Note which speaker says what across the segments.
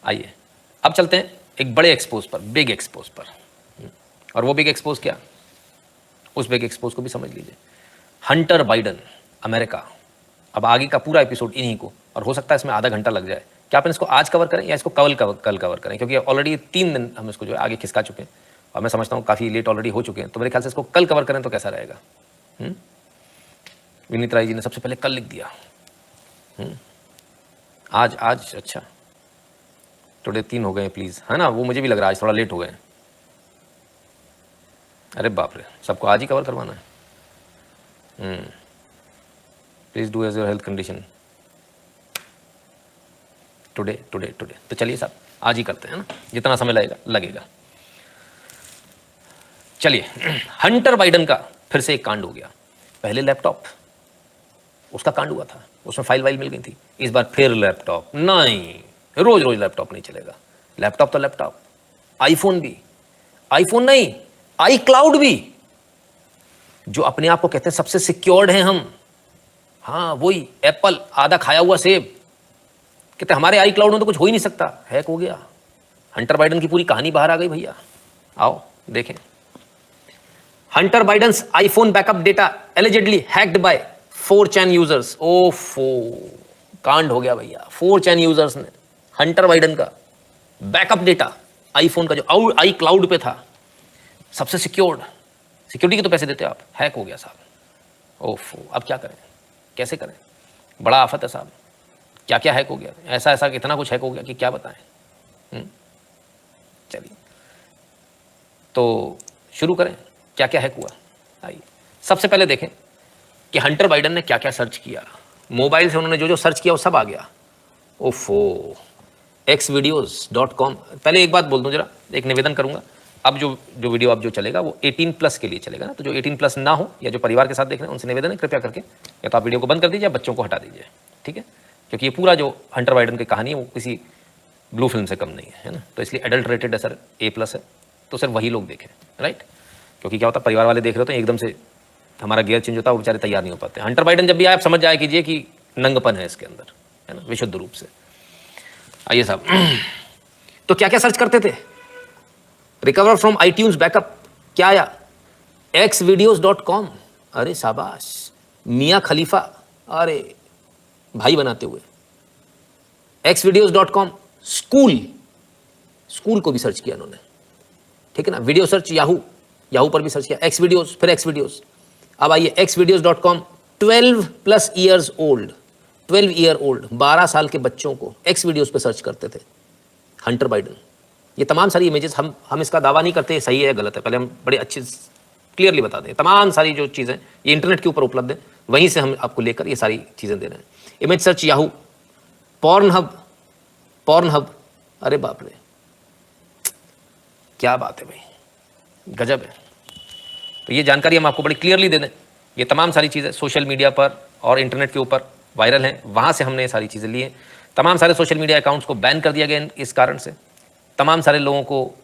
Speaker 1: आइए अब चलते हैं एक बड़े एक्सपोज पर, बिग एक्सपोज पर। और वो बिग एक्सपोज क्या, उस बिग एक्सपोज को भी समझ लीजिए। Hunter Biden, America. अब आगे का पूरा एपिसोड इन्हीं को, और हो सकता है इसमें आधा घंटा लग जाए। क्या अपन इसको आज कवर करें या इसको कल कवर करें, क्योंकि ऑलरेडी 3 दिन हम इसको जो है आगे खिसका चुके हैं और मैं समझता हूँ काफ़ी लेट ऑलरेडी हो चुके हैं। तो मेरे ख्याल से इसको कल कवर करें तो कैसा रहेगा। विनीत राय जी ने सबसे पहले कल लिख दिया। आज आज अच्छा टुडे 3 हो गए प्लीज़, है ना, वो मुझे भी लग रहा है आज थोड़ा लेट हो गए। अरे बाप रे, सबको आज ही कवर करवाना है। Please do as your health condition today today today. तो चलिए साहब आज ही करते हैं ना, जितना समय लगेगा। चलिए, हंटर बाइडन का फिर से एक कांड हो गया। पहले लैपटॉप, उसका कांड हुआ था, उसमें फाइल वाइल मिल गई थी। इस बार फिर लैपटॉप नहीं, रोज रोज लैपटॉप नहीं चलेगा। लैपटॉप तो लैपटॉप, आईफोन भी, आईफोन नहीं आई क्लाउड भी, जो अपने आप को कहते हैं सबसे सिक्योर्ड हैं हम। हाँ वही एप्पल, आधा खाया हुआ सेब, कहते हमारे आई क्लाउड में तो कुछ हो ही नहीं सकता। हैक हो गया, हंटर बाइडन की पूरी कहानी बाहर आ गई भैया। आओ देखें, Hunter Biden's iPhone backup data allegedly hacked by 4chan users. ओफो, कांड हो गया भैया। 4chan यूजर्स ने हंटर बाइडन का बैकअप डेटा आईफोन का जो आई क्लाउड पे था, सबसे सिक्योर्ड, सिक्योरिटी के तो पैसे देते आप, हैक हो गया साहब। ओफो, अब क्या करें, कैसे करें, बड़ा आफत है साहब। क्या क्या हैक हो गया, ऐसा ऐसा इतना कुछ हैक हो गया कि क्या बताएं। चलिए तो शुरू करें, क्या क्या हैक हुआ। आइए सबसे पहले देखें कि हंटर बाइडन ने क्या क्या सर्च किया। मोबाइल से उन्होंने जो जो सर्च किया वो सब आ गया। ओफो, xvideos.com। पहले एक बात बोल दूं, जरा एक निवेदन करूंगा, अब जो वीडियो अब जो चलेगा वो 18+ के लिए चलेगा ना, तो जो 18+ ना हो या जो परिवार के साथ देख रहे हैं उनसे निवेदन है कृपया करके या तो आप वीडियो को बंद कर दीजिए या बच्चों को हटा दीजिए, ठीक है। क्योंकि ये पूरा जो हंटर बाइडन की कहानी है वो किसी ब्लू फिल्म से कम नहीं है ना, तो इसलिए एडल्ट रेटेड है सर, A+ है, तो सिर्फ वही लोग देखें, राइट। क्योंकि क्या होता है, परिवार वाले देख रहे होते हैं, एकदम से हमारा गियर चेंज होता है, वो बेचारे तैयार नहीं हो पाते। हंटर बाइडन जब भी आए आप समझ जाया कीजिए कि नंगपन है इसके अंदर, है ना, विशुद्ध रूप से। आइए साहब, तो क्या क्या सर्च करते थे। रिकवर फ्रॉम iTunes बैकअप, क्या आया, xvideos.com। अरे शाबाश, मियाँ खलीफा, अरे भाई बनाते हुए। xvideos.com, स्कूल को भी सर्च किया उन्होंने, ठीक है ना। वीडियो सर्च याहू पर भी सर्च किया, xvideos, फिर xvideos। अब आइए xvideos.com, 12+ ईयर्स ओल्ड, 12 साल के बच्चों को xvideos पे सर्च करते थे हंटर बाइडन। ये तमाम सारी इमेजेस, हम इसका दावा नहीं करते सही है या गलत है, पहले हम बड़े अच्छे क्लियरली बता दें। तमाम सारी जो चीज़ें ये इंटरनेट के ऊपर उपलब्ध है, वहीं से हम आपको लेकर ये सारी चीज़ें दे रहे हैं। इमेज सर्च याहू, पॉर्नहब, अरे बाप रे, क्या बात है भाई, गजब है। तो ये जानकारी हम आपको बड़ी क्लियरली दे दें। ये तमाम सारी चीज़ें सोशल मीडिया पर और इंटरनेट के ऊपर वायरल हैं, वहाँ से हमने ये सारी चीज़ें ली हैं। तमाम सारे सोशल मीडिया अकाउंट्स को बैन कर दिया गया इस कारण से, तमाम सारे लोगों को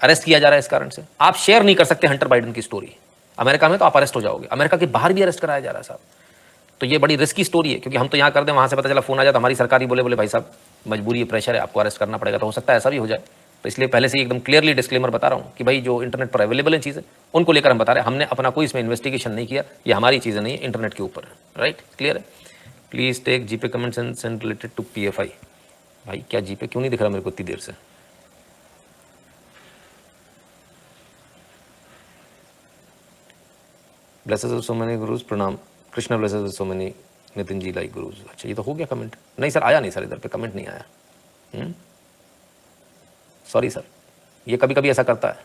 Speaker 1: अरेस्ट किया जा रहा है इस कारण से। आप शेयर नहीं कर सकते हंटर बाइडन की स्टोरी, अमेरिका में तो आप अरेस्ट हो जाओगे, अमेरिका के बाहर भी अरेस्ट कराया जा रहा है साहब। तो ये बड़ी रिस्की स्टोरी है, क्योंकि हम तो यहाँ कर दें, वहाँ से पता चला फ़ोन आ जाए तो हमारी सरकार ही बोले भाई साहब मजबूरी है, प्रेशर है, आपको अरेस्ट करना पड़ेगा, तो हो सकता है ऐसा भी हो जाए। तो इसलिए पहले से ही एकदम क्लियरली डिस्क्लेमर बता रहा हूँ कि भाई जो इंटरनेट पर अवेलेबल है चीज़ें उनको लेकर हम बता रहे हैं, हमने अपना कोई इसमें इन्वेस्टिगेशन नहीं किया, ये हमारी चीज़ें नहीं है, इंटरनेट के ऊपर है, राइट, क्लियर है। प्लीज़ टेक जीपे comments and send related to PFI। भाई क्या जीपे क्यों नहीं दिख रहा मेरे को इतनी देर से। Blesses with so many gurus, प्रणाम Krishna, blesses with so many Nitin ji like gurus. अच्छा ये तो हो गया कमेंट, नहीं सर आया नहीं सर, इधर पे कमेंट नहीं आया, सॉरी सर, ये कभी कभी ऐसा करता है।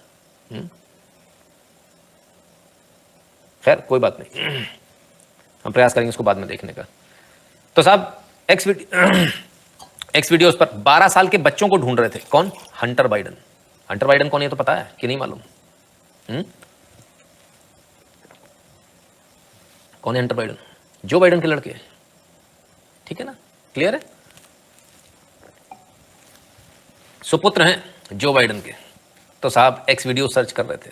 Speaker 1: खैर कोई बात नहीं, हम प्रयास करेंगे इसको बाद में देखने का। तो साहब xvideos पर 12 साल के बच्चों को ढूंढ रहे थे, कौन, हंटर बाइडन। हंटर बाइडन कौन, ये तो पता है कि नहीं मालूम। कौन है हंटर बाइडन, जो बाइडन के लड़के, ठीक है ना, क्लियर है, सुपुत्र हैं जो बाइडन के। तो साहब xvideos सर्च कर रहे थे।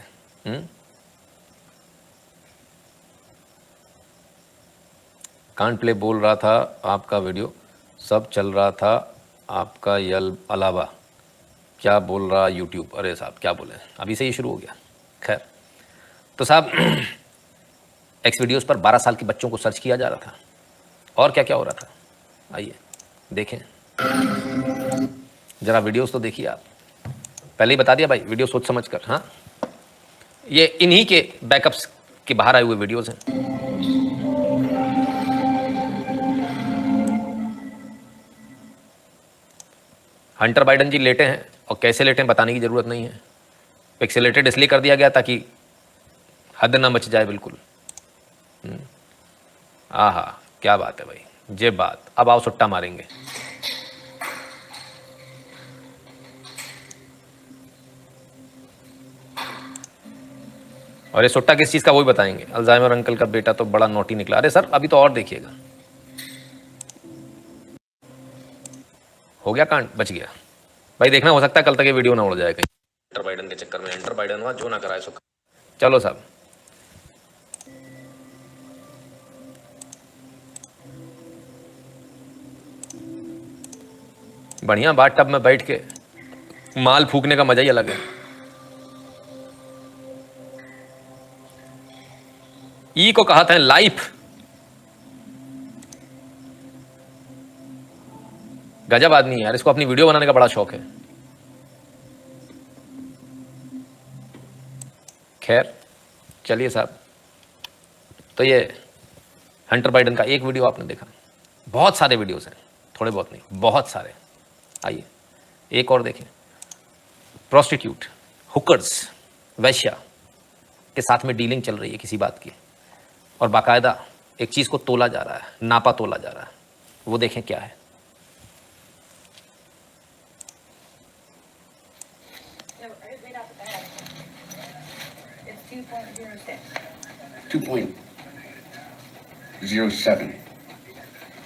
Speaker 1: कांट प्ले बोल रहा था आपका वीडियो, सब चल रहा था आपका यल अलावा, क्या बोल रहा यूट्यूब, अरे साहब क्या बोले, अभी से ये शुरू हो गया। खैर, तो साहब एक्स वीडियोज़ पर 12 साल के बच्चों को सर्च किया जा रहा था और क्या क्या हो रहा था, आइए देखें ज़रा। वीडियोस तो देखिए आप, पहले ही बता दिया भाई, वीडियो सोच समझ कर। हाँ, ये इन्हीं के बैकअप्स के बाहर आए हुए वीडियोस हैं। हंटर बाइडन जी लेटे हैं, और कैसे लेटे हैं बताने की ज़रूरत नहीं है। पिक्सेलेटेड इसलिए कर दिया गया ताकि हद ना मच जाए बिल्कुल। आहा, क्या बात है भाई, ये बात। अब आओ सुट्टा मारेंगे। और ये सुट्टा किस चीज़ का, वो भी बताएंगे। अल्जाइमर अंकल का बेटा तो बड़ा नोटी निकला। अरे सर अभी तो और देखिएगा। हो गया कांड, बच गया भाई। देखना, हो सकता है कल तक ये वीडियो ना उड़ जाए कहीं हंटर बाइडन के चक्कर में। हंटर बाइडन हुआ जो ना कराए सो। चलो साहब, बढ़िया बात टब में बैठ के माल फूकने का मजा ही अलग है। ई को कहा था लाइफ, गजब आदमी है यार, इसको अपनी वीडियो बनाने का बड़ा शौक है। खैर चलिए साहब, तो ये हंटर बाइडन का एक वीडियो आपने देखा, बहुत सारे वीडियोस हैं, थोड़े बहुत नहीं, बहुत सारे। आइए एक और देखें। प्रोस्टिट्यूट, हुकर्स, वैश्या के साथ में डीलिंग चल रही है किसी बात की, और बाकायदा एक चीज़ को तोला जा रहा है, नापा तोला जा रहा है। वो देखें क्या है।
Speaker 2: .07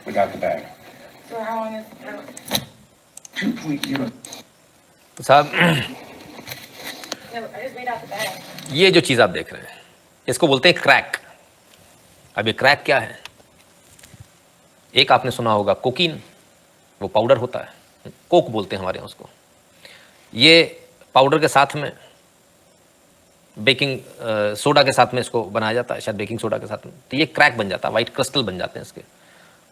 Speaker 2: without the bag.
Speaker 3: So how long is
Speaker 2: 2.0.
Speaker 1: तो साहब
Speaker 3: no, I just made out the bag.
Speaker 1: ये जो चीज़ आप देख रहे हैं इसको बोलते हैं क्रैक। अब ये क्रैक क्या है? एक आपने सुना होगा कोकीन, वो पाउडर होता है, कोक बोलते हैं हमारे यहाँ उसको। ये पाउडर के साथ में बेकिंग सोडा के साथ में इसको बनाया जाता है, शायद बेकिंग सोडा के साथ में, तो ये क्रैक बन जाता है, वाइट क्रिस्टल बन जाते हैं इसके।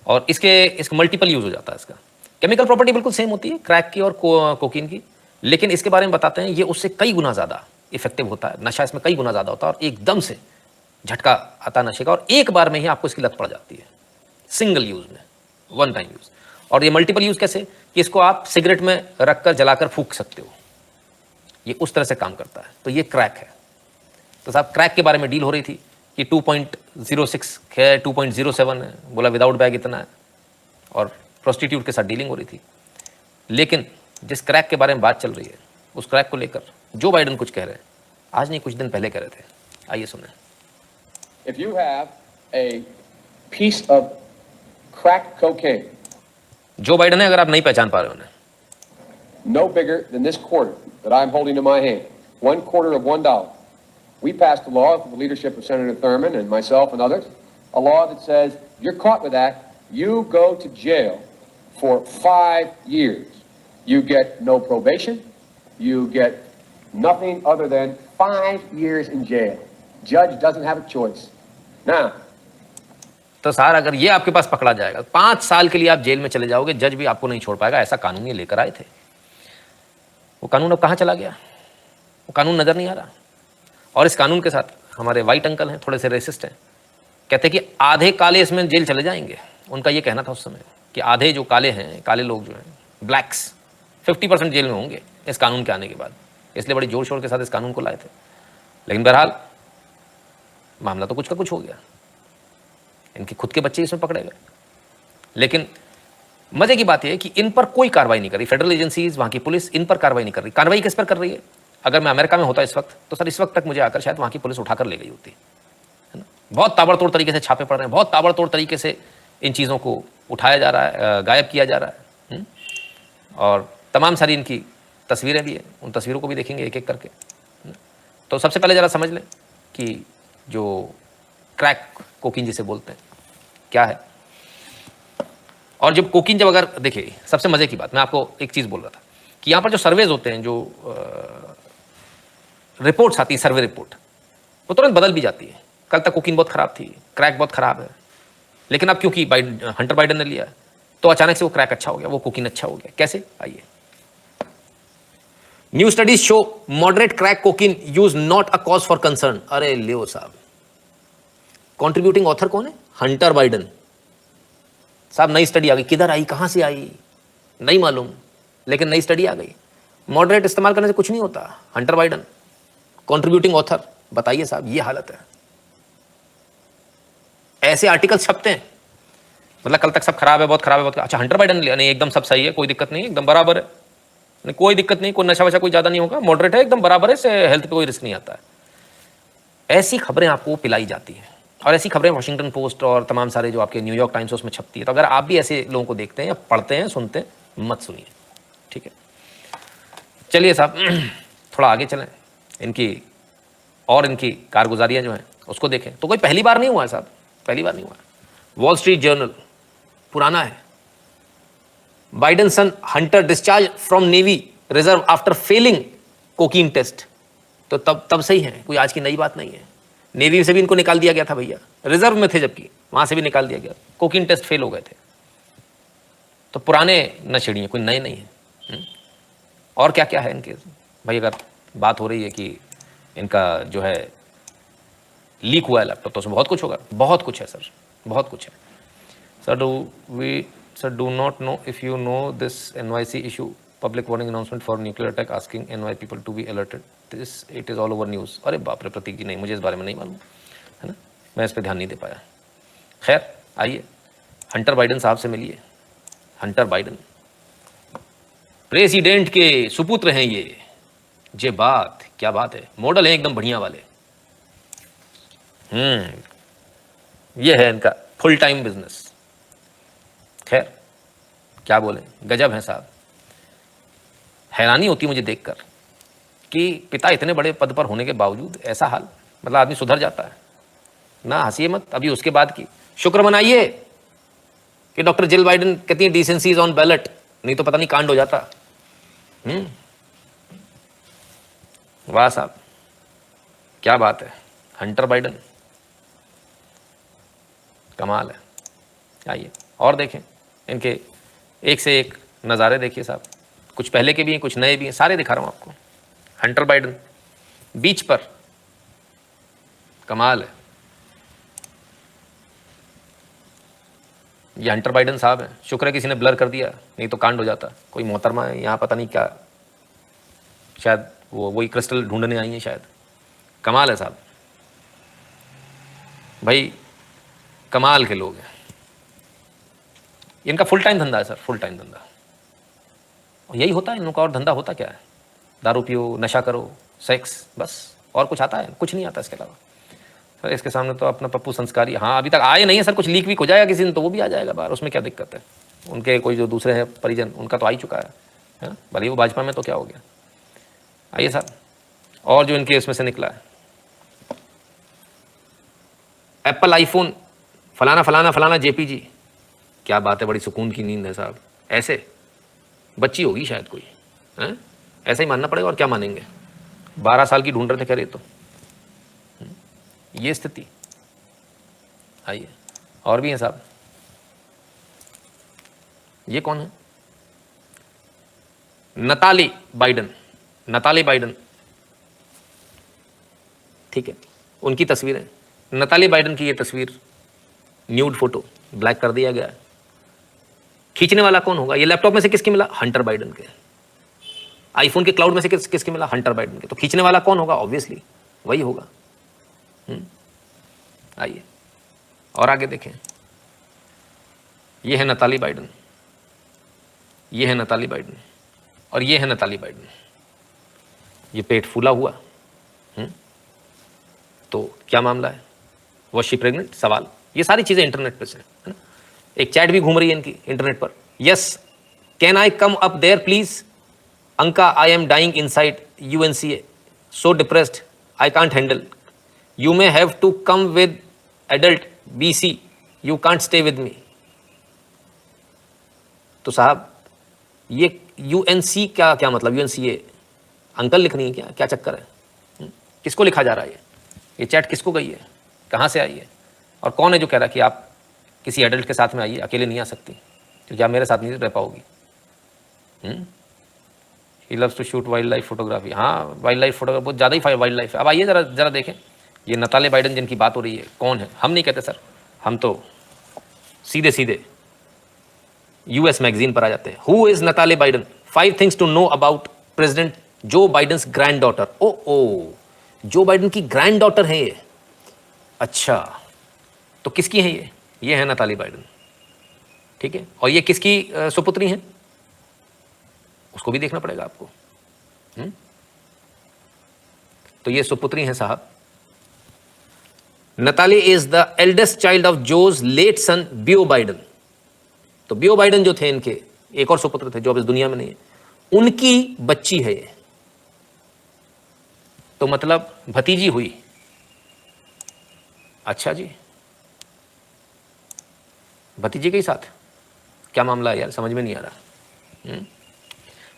Speaker 1: और इसका मल्टीपल यूज़ हो जाता है। इसका केमिकल प्रॉपर्टी बिल्कुल सेम होती है क्रैक की और कोकीन की, लेकिन इसके बारे में बताते हैं ये उससे कई गुना ज़्यादा इफेक्टिव होता है। नशा इसमें कई गुना ज़्यादा होता है और एकदम से झटका आता नशे का, और एक बार में ही आपको इसकी लत पड़ जाती है, सिंगल यूज़ में, वन टाइम यूज़। और ये मल्टीपल यूज़ कैसे कि इसको आप सिगरेट में रख कर जलाकर फूंक सकते हो, ये उस तरह से काम करता है। तो ये क्रैक है। तो साहब क्रैक के बारे में डील हो रही थी कि 2.06 है, 2.07 है, बोला विदाउट बैग इतना है, और प्रोस्टिट्यूट के साथ डीलिंग हो रही थी। लेकिन जिस क्रैक के बारे में बात चल रही है, उस क्रैक को लेकर जो बाइडन कुछ कह रहे हैं, आज नहीं कुछ दिन पहले कह रहे थे। आइए सुने।
Speaker 4: If you have a piece of crack cocaine,
Speaker 1: जो बाइडन है, अगर आप नहीं पहचान पा रहे हो उन्हें,
Speaker 4: no bigger than this quarter that I'm holding in my hand, 1/4 of $1. We passed a law with the leadership of Senator Thurmond and myself and others, a law that says if you're caught with that, you go to jail for 5 years. You get no probation, you get nothing other than 5 years in jail. Judge doesn't have a choice. Now,
Speaker 1: तो सार अगर ये आपके पास पकड़ा जाएगा, 5 साल के लिए आप जेल में चले जाओगे, जज भी आपको नहीं छोड़ पाएगा। ऐसा कानून ये लेकर आए थे। वो कानून अब कहाँ चला गया? वो कानून नजर नहीं आ रहा। और इस कानून के साथ हमारे वाइट अंकल हैं, थोड़े से रेसिस्ट हैं, कहते हैं कि आधे काले इसमें जेल चले जाएंगे। उनका ये कहना था उस समय कि आधे जो काले हैं, काले लोग जो हैं, ब्लैक्स, 50% जेल में होंगे इस कानून के आने के बाद। इसलिए बड़ी जोर शोर के साथ इस कानून को लाए थे। लेकिन बहरहाल मामला तो कुछ का कुछ हो गया, इनके खुद के बच्चे इसमें पकड़े गए। लेकिन मजे की बात यह है कि इन पर कोई कार्रवाई नहीं कर रही फेडरल एजेंसीज, वहाँ की पुलिस इन पर कार्रवाई नहीं कर रही। कार्रवाई किस पर कर रही है? अगर मैं अमेरिका में होता इस वक्त, तो सर इस वक्त तक मुझे आकर शायद वहाँ की पुलिस उठाकर ले गई होती, है ना। बहुत ताबड़तोड़ तरीके से छापे पड़ रहे हैं, बहुत ताबड़तोड़ तरीके से इन चीज़ों को उठाया जा रहा है, गायब किया जा रहा है। और तमाम सारी इनकी तस्वीरें भी हैं, उन तस्वीरों को भी देखेंगे एक एक करके। तो सबसे पहले ज़रा समझ लें कि जो क्रैक कोकीन जिसे बोलते हैं क्या है। और जब कोकीन, जब अगर देखिए, सबसे मज़े की बात मैं आपको एक चीज़ बोल रहा था कि यहाँ पर जो सर्वेज होते हैं, जो रिपोर्ट्स आती है, सर्वे रिपोर्ट, वो तुरंत बदल भी जाती है। कल तक कोकीन बहुत खराब थी, क्रैक बहुत खराब है, लेकिन अब क्योंकि हंटर बाइडन ने लिया तो अचानक से वो क्रैक अच्छा हो गया, वो कोकीन अच्छा हो गया। कैसे? आइए, new studies show moderate crack cocaine use not a cause for concern. अरे लियो साहब, कॉन्ट्रीब्यूटिंग ऑथर कौन है? हंटर बाइडन साहब। नई स्टडी आ गई, किधर आई, कहां से आई नहीं मालूम, लेकिन नई स्टडी आ गई। मॉडरेट इस्तेमाल करने से कुछ नहीं होता। Hunter Biden contributing author. बताइए साहब, ये हालत है। ऐसे आर्टिकल छपते हैं, मतलब कल तक सब खराब है, बहुत खराब है, बहुत अच्छा, हंटर बाइडन लिया नहीं, एकदम सब सही है, कोई दिक्कत नहीं, एकदम बराबर है, नहीं कोई दिक्कत नहीं, कोई नशा वशा कोई ज्यादा नहीं होगा, मॉडरेट है, एकदम बराबर है, से हेल्थ पे कोई रिस्क नहीं आता है। ऐसी खबरें आपको पिलाई जाती हैं, और ऐसी खबरें वॉशिंगटन पोस्ट और तमाम सारे जो आपके न्यूयॉर्क टाइम्स उसमें छपती है। तो अगर आप भी ऐसे लोगों को देखते हैं या पढ़ते हैं, सुनते हैं, मत सुनिए, ठीक है। चलिए साहब, थोड़ा आगे चलें, इनकी और इनकी कारगुजारियां जो हैं उसको देखें। तो कोई पहली बार नहीं हुआ है साहब, पहली बार नहीं हुआ है। वॉल स्ट्रीट जर्नल पुराना है। Biden son Hunter discharge from navy reserve after failing cocaine test. तो तब सही है, कोई आज की नई बात नहीं है। नेवी से भी इनको निकाल दिया गया था भैया, रिजर्व में थे जबकि, वहां से भी निकाल दिया गया, कोकीन टेस्ट फेल हो गए थे। तो पुराने नशेड़ी, कोई नए नहीं है। और क्या क्या है इनके भाई? अगर बात हो रही है कि इनका जो है लीक हुआ है लैपटॉप, तो उसमें बहुत कुछ होगा, बहुत कुछ है सर, बहुत कुछ है sir. Do not know if you know this NYC issue, public warning announcement for nuclear attack, asking NY people to be alerted, this it is all over news. अरे बाप रे प्रतीक जी, नहीं, मुझे इस बारे में नहीं मालूम है ना, मैं इस पर ध्यान नहीं दे पाया। खैर आइए, हंटर बाइडन साहब से मिलिए। हंटर बाइडन प्रेसिडेंट के सुपुत्र हैं ये बात, क्या बात है, मॉडल है एकदम बढ़िया वाले। ये है इनका फुल टाइम बिजनेस। खैर क्या बोले, गजब है साहब। हैरानी होती मुझे देखकर कि पिता इतने बड़े पद पर होने के बावजूद ऐसा हाल, मतलब आदमी सुधर जाता है ना। हंसिए मत, अभी उसके बाद की शुक्र मनाइए कि डॉक्टर जिल बाइडन कहती है डिसेंसी इज ऑन बैलेट, नहीं तो पता नहीं कांड हो जाता। वाह साहब, क्या बात है, हंटर बाइडन कमाल है। आइए और देखें इनके एक से एक नज़ारे देखिए साहब, कुछ पहले के भी हैं, कुछ नए भी हैं, सारे दिखा रहा हूं आपको। हंटर बाइडन बीच पर, कमाल है। ये हंटर बाइडन साहब हैं, शुक्र है किसी ने ब्लर कर दिया, नहीं तो कांड हो जाता। कोई मोहतरमा है यहाँ, पता नहीं क्या, शायद वही क्रिस्टल ढूंढने आई हैं शायद। कमाल है साहब, भाई कमाल के लोग हैं। इनका फुल टाइम धंधा है सर, फुल टाइम धंधा, और यही होता है इनका। और धंधा होता क्या है? दारू पियो, नशा करो, सेक्स, बस, और कुछ आता है? कुछ नहीं आता इसके अलावा। सर इसके सामने तो अपना पप्पू संस्कारी, हाँ अभी तक आए नहीं है सर, कुछ लीक वीक हो जाएगा किसी दिन तो वो भी आ जाएगा बाहर, उसमें क्या दिक्कत है। उनके कोई जो दूसरे हैं परिजन, उनका तो आ ही चुका है, भले वो भाजपा में, तो क्या हो गया। आइए साहब, और जो इनके इसमें से निकला है, एप्पल आईफोन फलाना फलाना फलाना JPG, क्या बात है, बड़ी सुकून की नींद है साहब। ऐसे बच्ची होगी शायद कोई, हैं? ऐसा ही मानना पड़ेगा, और क्या मानेंगे। 12 साल की ढूंढ रहे थे कह रहे, तो ये स्थिति। आइए और भी हैं साहब। ये कौन है? नताली बाइडन, नताली बाइडन, ठीक है, उनकी तस्वीरें। नताली बाइडन की ये तस्वीर, न्यूड फोटो, ब्लैक कर दिया गया है। खींचने वाला कौन होगा? ये लैपटॉप में से किसके मिला? हंटर बाइडन के। आईफोन के क्लाउड में से किसके मिला? हंटर बाइडन के। तो खींचने वाला कौन होगा? ऑब्वियसली वही होगा। आइए और आगे देखें। ये है नताली बाइडन, ये है नताली बाइडन, और ये है नताली बाइडन। ये पेट फूला हुआ, तो क्या मामला है? Was she pregnant? सवाल। ये सारी चीजें इंटरनेट पे से है ना। एक चैट भी घूम रही है इनकी इंटरनेट पर। Yes, can I come up there please? अंका, I am dying inside UNCA, so depressed, I can't handle, you may have to come with adult BC, you can't stay with me. तो साहब ये UNC क्या मतलब, यूएनसीए uncle लिखनी है क्या, क्या चक्कर है? किसको लिखा जा रहा है ये चैट किसको गई है, कहाँ से आई है, और कौन है जो कह रहा है कि आप किसी एडल्ट के साथ में आइए, अकेले नहीं आ सकती क्योंकि आप मेरे साथ नहीं रह पाओगी। He loves to shoot wild life photography. हाँ, वाइल्ड लाइफ फोटोग्राफी बहुत ज़्यादा ही वाइल्ड लाइफ है। अब आइए जरा देखें, ये नताले बाइडन जिनकी बात हो रही है कौन है? हम नहीं कहते सर, हम तो सीधे यूएस मैगजीन पर आ जाते हैं। Who is Natalie Biden? 5 things to know about president Joe Biden's grand daughter. ओ जो बाइडन की ग्रैंड डॉटर है ये। अच्छा, तो किसकी है ये है नताली बाइडन, ठीक है। और ये किसकी सुपुत्री हैं उसको भी देखना पड़ेगा आपको। तो ये सुपुत्री हैं साहब। Natalie is the eldest child of Joe's late son Beau Biden. तो बियो बाइडन जो थे, इनके एक और सुपुत्र थे जो अब इस दुनिया में नहीं है, उनकी बच्ची है ये। तो मतलब भतीजी हुई। अच्छा जी, भतीजे के ही साथ क्या मामला है यार, समझ में नहीं आ रहा।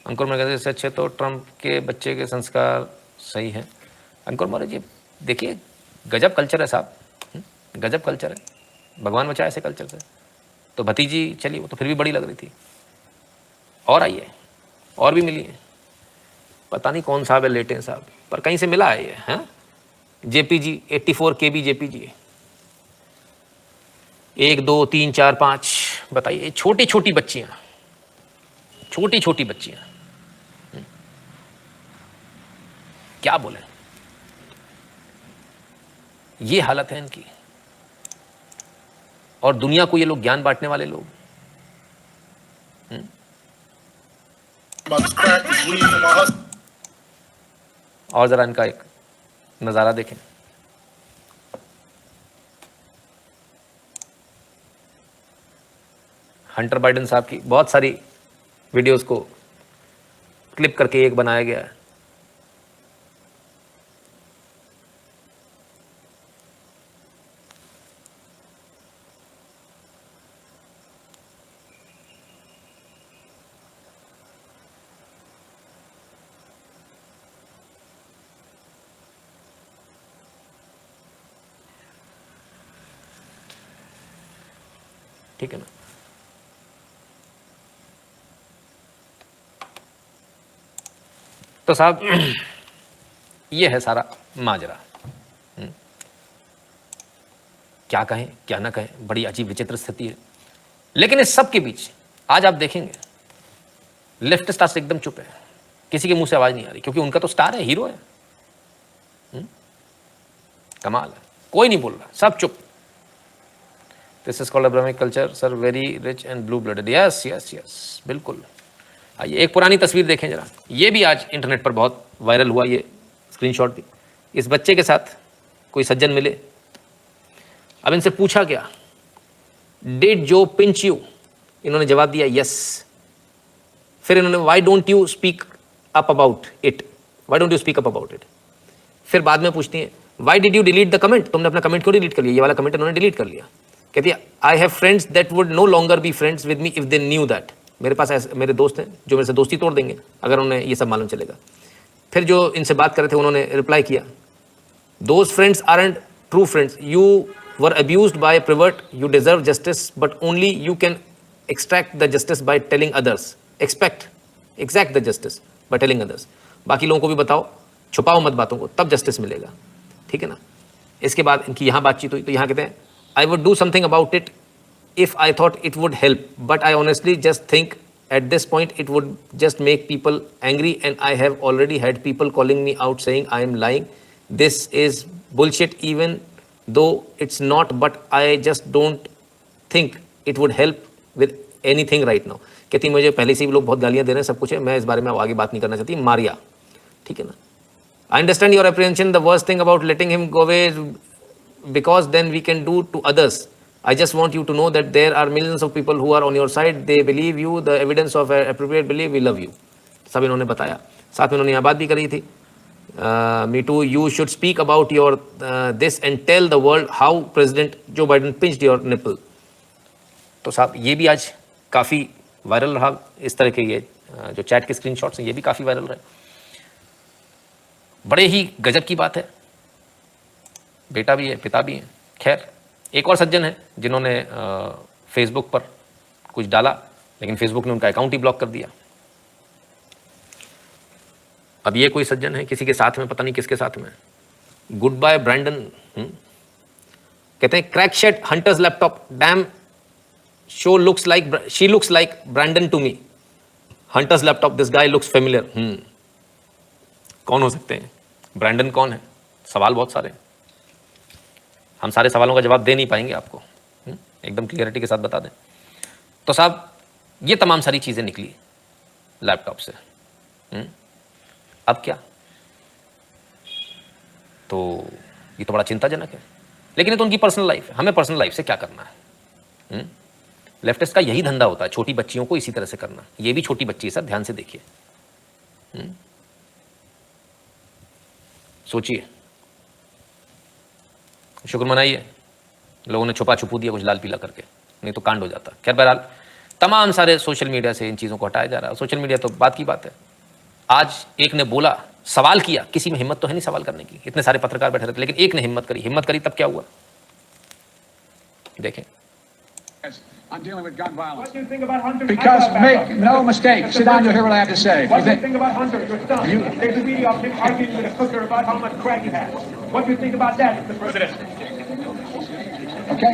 Speaker 1: अंकुर मौर्य कहते सच है तो ट्रंप के बच्चे के संस्कार सही है। अंकुर मौर्य जी देखिए, गजब कल्चर है साहब, गजब कल्चर है, भगवान बचाए ऐसे कल्चर से। तो भतीजी चली, वो तो फिर भी बड़ी लग रही थी। और आई है, और भी मिली है, पता नहीं कौन साहब है, लेटे हैं साहब, पर कहीं से मिला है ये। हाँ, जेपीजी 84 KB जेपीजी 1 2 3 4 5, बताइए, छोटी छोटी बच्चियां, छोटी छोटी बच्चियां, क्या बोले, ये हालत है इनकी। और दुनिया को ये लोग ज्ञान बांटने वाले लोग। और जरा इनका एक नजारा देखें। हंटर बाइडन साहब की बहुत सारी वीडियोस को क्लिप करके एक बनाया गया है। ठीक है ना। तो साहब ये है सारा माजरा। क्या कहें क्या ना कहें, बड़ी अजीब विचित्र स्थिति है। लेकिन इस सब के बीच आज आप देखेंगे लेफ्ट स्टार एकदम चुप है, किसी के मुंह से आवाज नहीं आ रही, क्योंकि उनका तो स्टार है, हीरो है। कमाल है, कोई नहीं बोल रहा, सब चुप। This is called Abrahamic culture sir, very rich and blue blooded. Yes yes yes, बिल्कुल। आइए एक पुरानी तस्वीर देखें जरा, ये भी आज इंटरनेट पर बहुत वायरल हुआ, ये स्क्रीनशॉट भी। इस बच्चे के साथ कोई सज्जन मिले, अब इनसे पूछा क्या, डिड जो पिंच यू? इन्होंने जवाब दिया यस। फिर इन्होंने why don't you speak up about it, why don't you speak up about it. फिर बाद में पूछती है why did you delete the comment, तुमने अपना कमेंट क्यों डिलीट कर लिया? ये वाला कमेंट इन्होंने डिलीट कर लिया। कहती है I have friends that would know longer be friends with me if they knew that. मेरे पास ऐसे मेरे दोस्त हैं जो मेरे से दोस्ती तोड़ देंगे अगर उन्हें ये सब मालूम चलेगा। फिर जो इनसे बात कर रहे थे उन्होंने रिप्लाई किया, those friends aren't true friends, you were abused by pervert, you deserve justice but only you can extract the justice by telling others, exact the justice by telling others. बाकी लोगों को भी बताओ, छुपाओ मत बातों को, तब जस्टिस मिलेगा, ठीक है ना। इसके बाद इनकी यहाँ बातचीत हुई तो यहाँ कहते हैं I would do something about it if I thought it would help, but I honestly just think at this point it would just make people angry, and I have already had people calling me out saying I am lying. This is bullshit even though it's not, but I just don't think it would help with anything right now. कहती मुझे पहले से भी लोग बहुत गालियाँ दे रहे हैं, सब कुछ है, मैं इस बारे में आगे बात नहीं करना चाहती, मारिया, ठीक है ना। I understand your apprehension, the worst thing about letting him go away because then we can do to others. I just want you to know that there are millions of people who are on your side. They believe you. The evidence of appropriate belief, we love you. सब इन्होंने बताया। साथ में इन्होंने यहाँ बात भी करी थी, me too. You should speak about your this and tell the world how President Joe Biden pinched your nipple. तो साहब ये भी आज काफ़ी वायरल रहा, इस तरह के ये जो चैट के स्क्रीनशॉट्स हैं ये भी काफ़ी वायरल रहे। बड़े ही गजब की बात है, बेटा भी है पिता भी हैं। खैर, एक और सज्जन है जिन्होंने फेसबुक पर कुछ डाला, लेकिन फेसबुक ने उनका अकाउंट ही ब्लॉक कर दिया। अब ये कोई सज्जन है किसी के साथ में, पता नहीं किसके साथ में। गुड बाय ब्रैंडन कहते हैं crack shed Hunter's laptop damn show looks like she looks like Brandon to me Hunter's laptop this guy looks familiar. कौन हो सकते हैं? ब्रैंडन कौन है? सवाल बहुत सारे हैं, हम सारे सवालों का जवाब दे नहीं पाएंगे आपको, एकदम क्लियरिटी के साथ बता दें तो साहब ये तमाम सारी चीज़ें निकली लैपटॉप से। अब क्या? तो ये तो बड़ा चिंताजनक है, लेकिन ये तो उनकी पर्सनल लाइफ है, हमें पर्सनल लाइफ से क्या करना है? लेफ्टिस्ट का यही धंधा होता है, छोटी बच्चियों को इसी तरह से करना। ये भी छोटी बच्ची है सर, ध्यान से देखिए, सोचिए। शुक्र मनाइए लोगों ने छुपा छुपू दिया कुछ लाल पीला करके, नहीं तो कांड हो जाता। खैर बहरहाल तमाम सारे सोशल मीडिया से इन चीज़ों को हटाया जा रहा है। सोशल मीडिया तो बात की बात है, आज एक ने बोला, सवाल किया, किसी में हिम्मत तो है नहीं सवाल करने की, इतने सारे पत्रकार बैठे रहते, लेकिन एक ने हिम्मत करी तब क्या हुआ देखें।
Speaker 4: I'm dealing with gun violence.
Speaker 5: What do you think about Hunter?
Speaker 4: Because make no mistake, sit down, you'll hear what I have to say.
Speaker 5: What do you think about Hunter, your son? There's a video of him arguing with a cooker about how much crack he has. What do you think about that, Mr. President?
Speaker 4: Okay?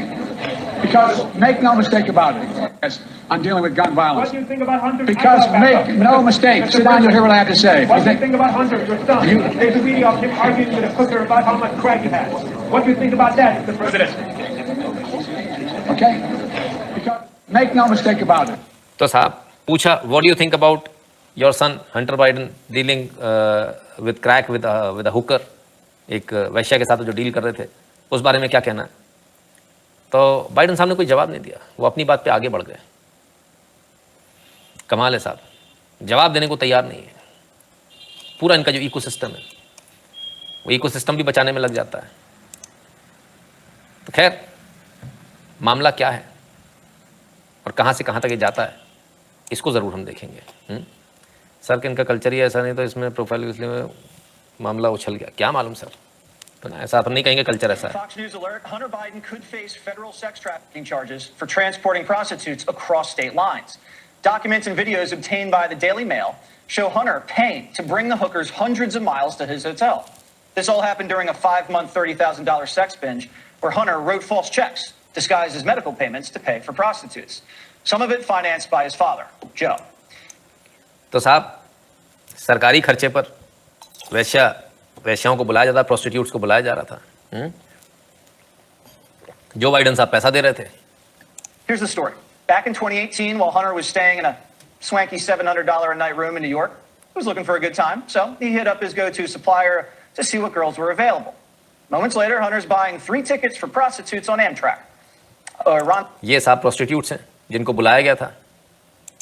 Speaker 4: Because make no mistake about it. Yes, I'm dealing with gun
Speaker 5: What
Speaker 4: violence.
Speaker 5: do you think about Hunter?
Speaker 4: Because make no mistake, sit down, you'll hear what I have to say.
Speaker 5: What do you think about Hunter, your son? There's a video of him arguing with a cooker about how much crack he has. What do you think about that, Mr. President?
Speaker 4: Okay? Because make no mistake about it.
Speaker 1: तो साहब पूछा, what do you think about your son Hunter Biden dealing with crack with a Hooker, एक वैश्या के साथ जो deal कर रहे थे, उस बारे में क्या कहना है? तो बाइडन साहब ने कोई जवाब नहीं दिया, वो अपनी बात पे आगे बढ़ गए। कमाल है साहब, जवाब देने को तैयार नहीं है। पूरा इनका जो इकोसिस्टम है वो इकोसिस्टम भी बचाने में लग जाता है। तो खैर मामला क्या है और कहाँ से कहाँ तक ये जाता है, इसको ज़रूर हम देखेंगे। सर कि इनका कल्चर ही ऐसा, नहीं तो इसमें प्रोफाइल इसलिए मामला उछल गया, क्या मालूम सर। तो ना ऐसा अपन नहीं कहेंगे कल्चर ऐसा है।
Speaker 6: Fox News alert: Hunter Biden could face federal sex trafficking charges for transporting prostitutes across state lines. Documents and videos obtained by the Daily Mail show Hunter paying to bring the hookers hundreds of miles to his hotel. This all happened during a 5-month, $30,000 sex binge where Hunter wrote false checks disguised as medical payments to pay for prostitutes. Some of it financed by his father, Joe.
Speaker 1: तो साहब सरकारी खर्चे पर वैश्याओं को बुलाया जाता, prostitutes को बुलाया जा रहा था। जो बाइडन साहब पैसा दे रहे थे।
Speaker 6: Here's the story. Back in 2018, while Hunter was staying in a swanky $700 a night room in New York, he was looking for a good time, so he hit up his go-to supplier to see what girls were available. Moments later, Hunter's buying 3 tickets for prostitutes on Amtrak.
Speaker 1: ये साहब prostitutes हैं जिनको बुलाया गया था।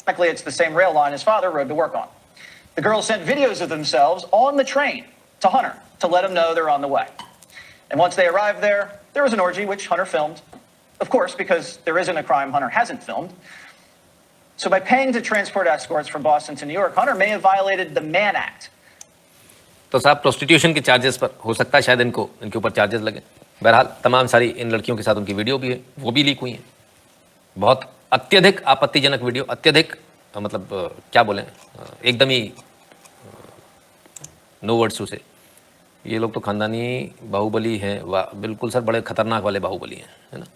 Speaker 6: Ironically, it's the same rail line his father rode to work on. The girls sent videos of themselves on the train to Hunter to let him know they're on the way. And once they arrived there, there was an orgy which Hunter filmed. Of course, because there isn't a crime Hunter hasn't filmed. So by paying to transport escorts from Boston to New York, Hunter may have violated the Mann Act.
Speaker 1: तो साहब prostitution के charges पर हो सकता है शायद इनके ऊपर चार्जेस लगे। बहरहाल तमाम सारी इन लड़कियों के साथ उनकी वीडियो भी है, वो भी लीक हुई हैं। बहुत अत्यधिक आपत्तिजनक वीडियो, अत्यधिक मतलब क्या बोलें, एकदम ही नो वर्ड्स टू से। ये लोग तो खानदानी बाहुबली हैं, वाह बिल्कुल सर, बड़े खतरनाक वाले बाहुबली हैं, है ना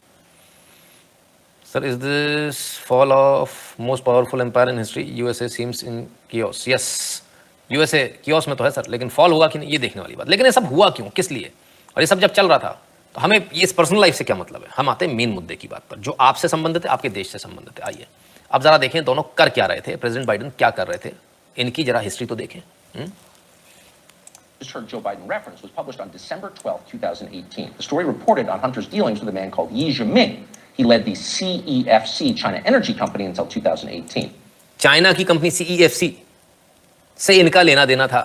Speaker 1: sir. Is this fall of most powerful empire in history, USA seems in chaos. Yes, USA chaos में तो है सर, लेकिन फॉल होगा कि नहीं ये देखने वाली बात। लेकिन ये सब हुआ क्यों, किस लिए, और ये सब जब चल रहा था तो हमें ये इस पर्सनल लाइफ से क्या मतलब है। हम आते हैं मेन मुद्दे की बात पर, जो आपसे संबंधित है, आपके देश से संबंधित है। आइए अब जरा देखें दोनों कर क्या रहे थे, प्रेसिडेंट बाइडेन क्या कर रहे थे, इनकी जरा हिस्ट्री तो देखें।
Speaker 2: Just heard Joe Biden reference was published on December 12, 2018. The story reported on Hunter's dealings with a man called Yi Jianming. He led the CEFC, China Energy Company, until 2018.
Speaker 1: China की company CEFC से इनका लेना देना था।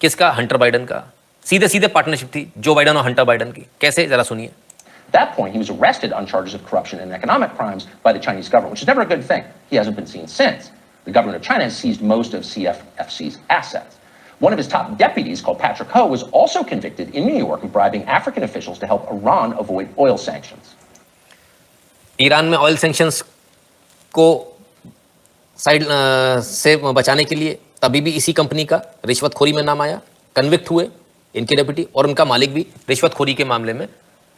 Speaker 1: किसका? Hunter Biden का। सीधे सीधे पार्टनरशिप थी जो बाइडन और हंटर बाइडन की। कैसे, जरा सुनिए।
Speaker 2: At that point, he was arrested on charges of corruption and economic crimes by the Chinese government, which is never a good thing. He hasn't been seen since. The government of China has seized most of CFFC's assets. One of his top deputies, called Patrick Ho, was also convicted in New York of bribing African officials to help Iran avoid oil sanctions.
Speaker 1: Iran में oil sanctions को side से बचाने के लिए तभी भी इसी company का रिश्वतखोरी में नाम आया, कन्विक्ट हुए इनके डेप्यूटी और उनका मालिक भी रिश्वतखोरी के मामले में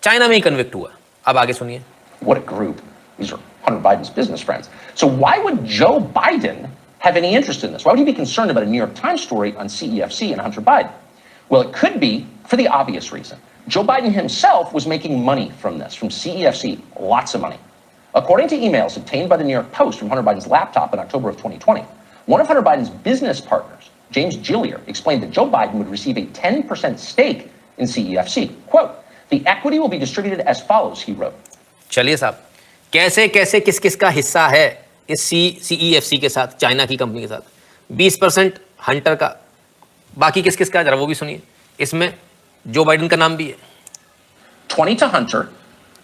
Speaker 1: चाइना में ही कन्विक्ट हुआ। अब आगे सुनिए।
Speaker 2: What a group. These are Hunter Biden's business friends. So why would Joe Biden have any interest in this? Why would he be concerned about a New York Times story on CEFC and Hunter Biden? Well, it could be for the obvious reason. Joe Biden himself was making money from this, from CEFC, lots of money. According to emails obtained by the New York Post from Hunter Biden's laptop in October of 2020, one of Hunter Biden's business partners, James Gilliar, explained that Joe Biden would receive a 10% stake in CEFC. Quote, the equity will be distributed as follows, he wrote.
Speaker 1: चलिए साहब, कैसे कैसे किस किस का हिस्सा है इस CEFC के साथ, चाइना की कंपनी के साथ? 20% हंटर का, बाकी किस किस का, जरा वो भी सुनिए। इसमें जो बाइडन का नाम भी है।
Speaker 2: 20 to Hunter,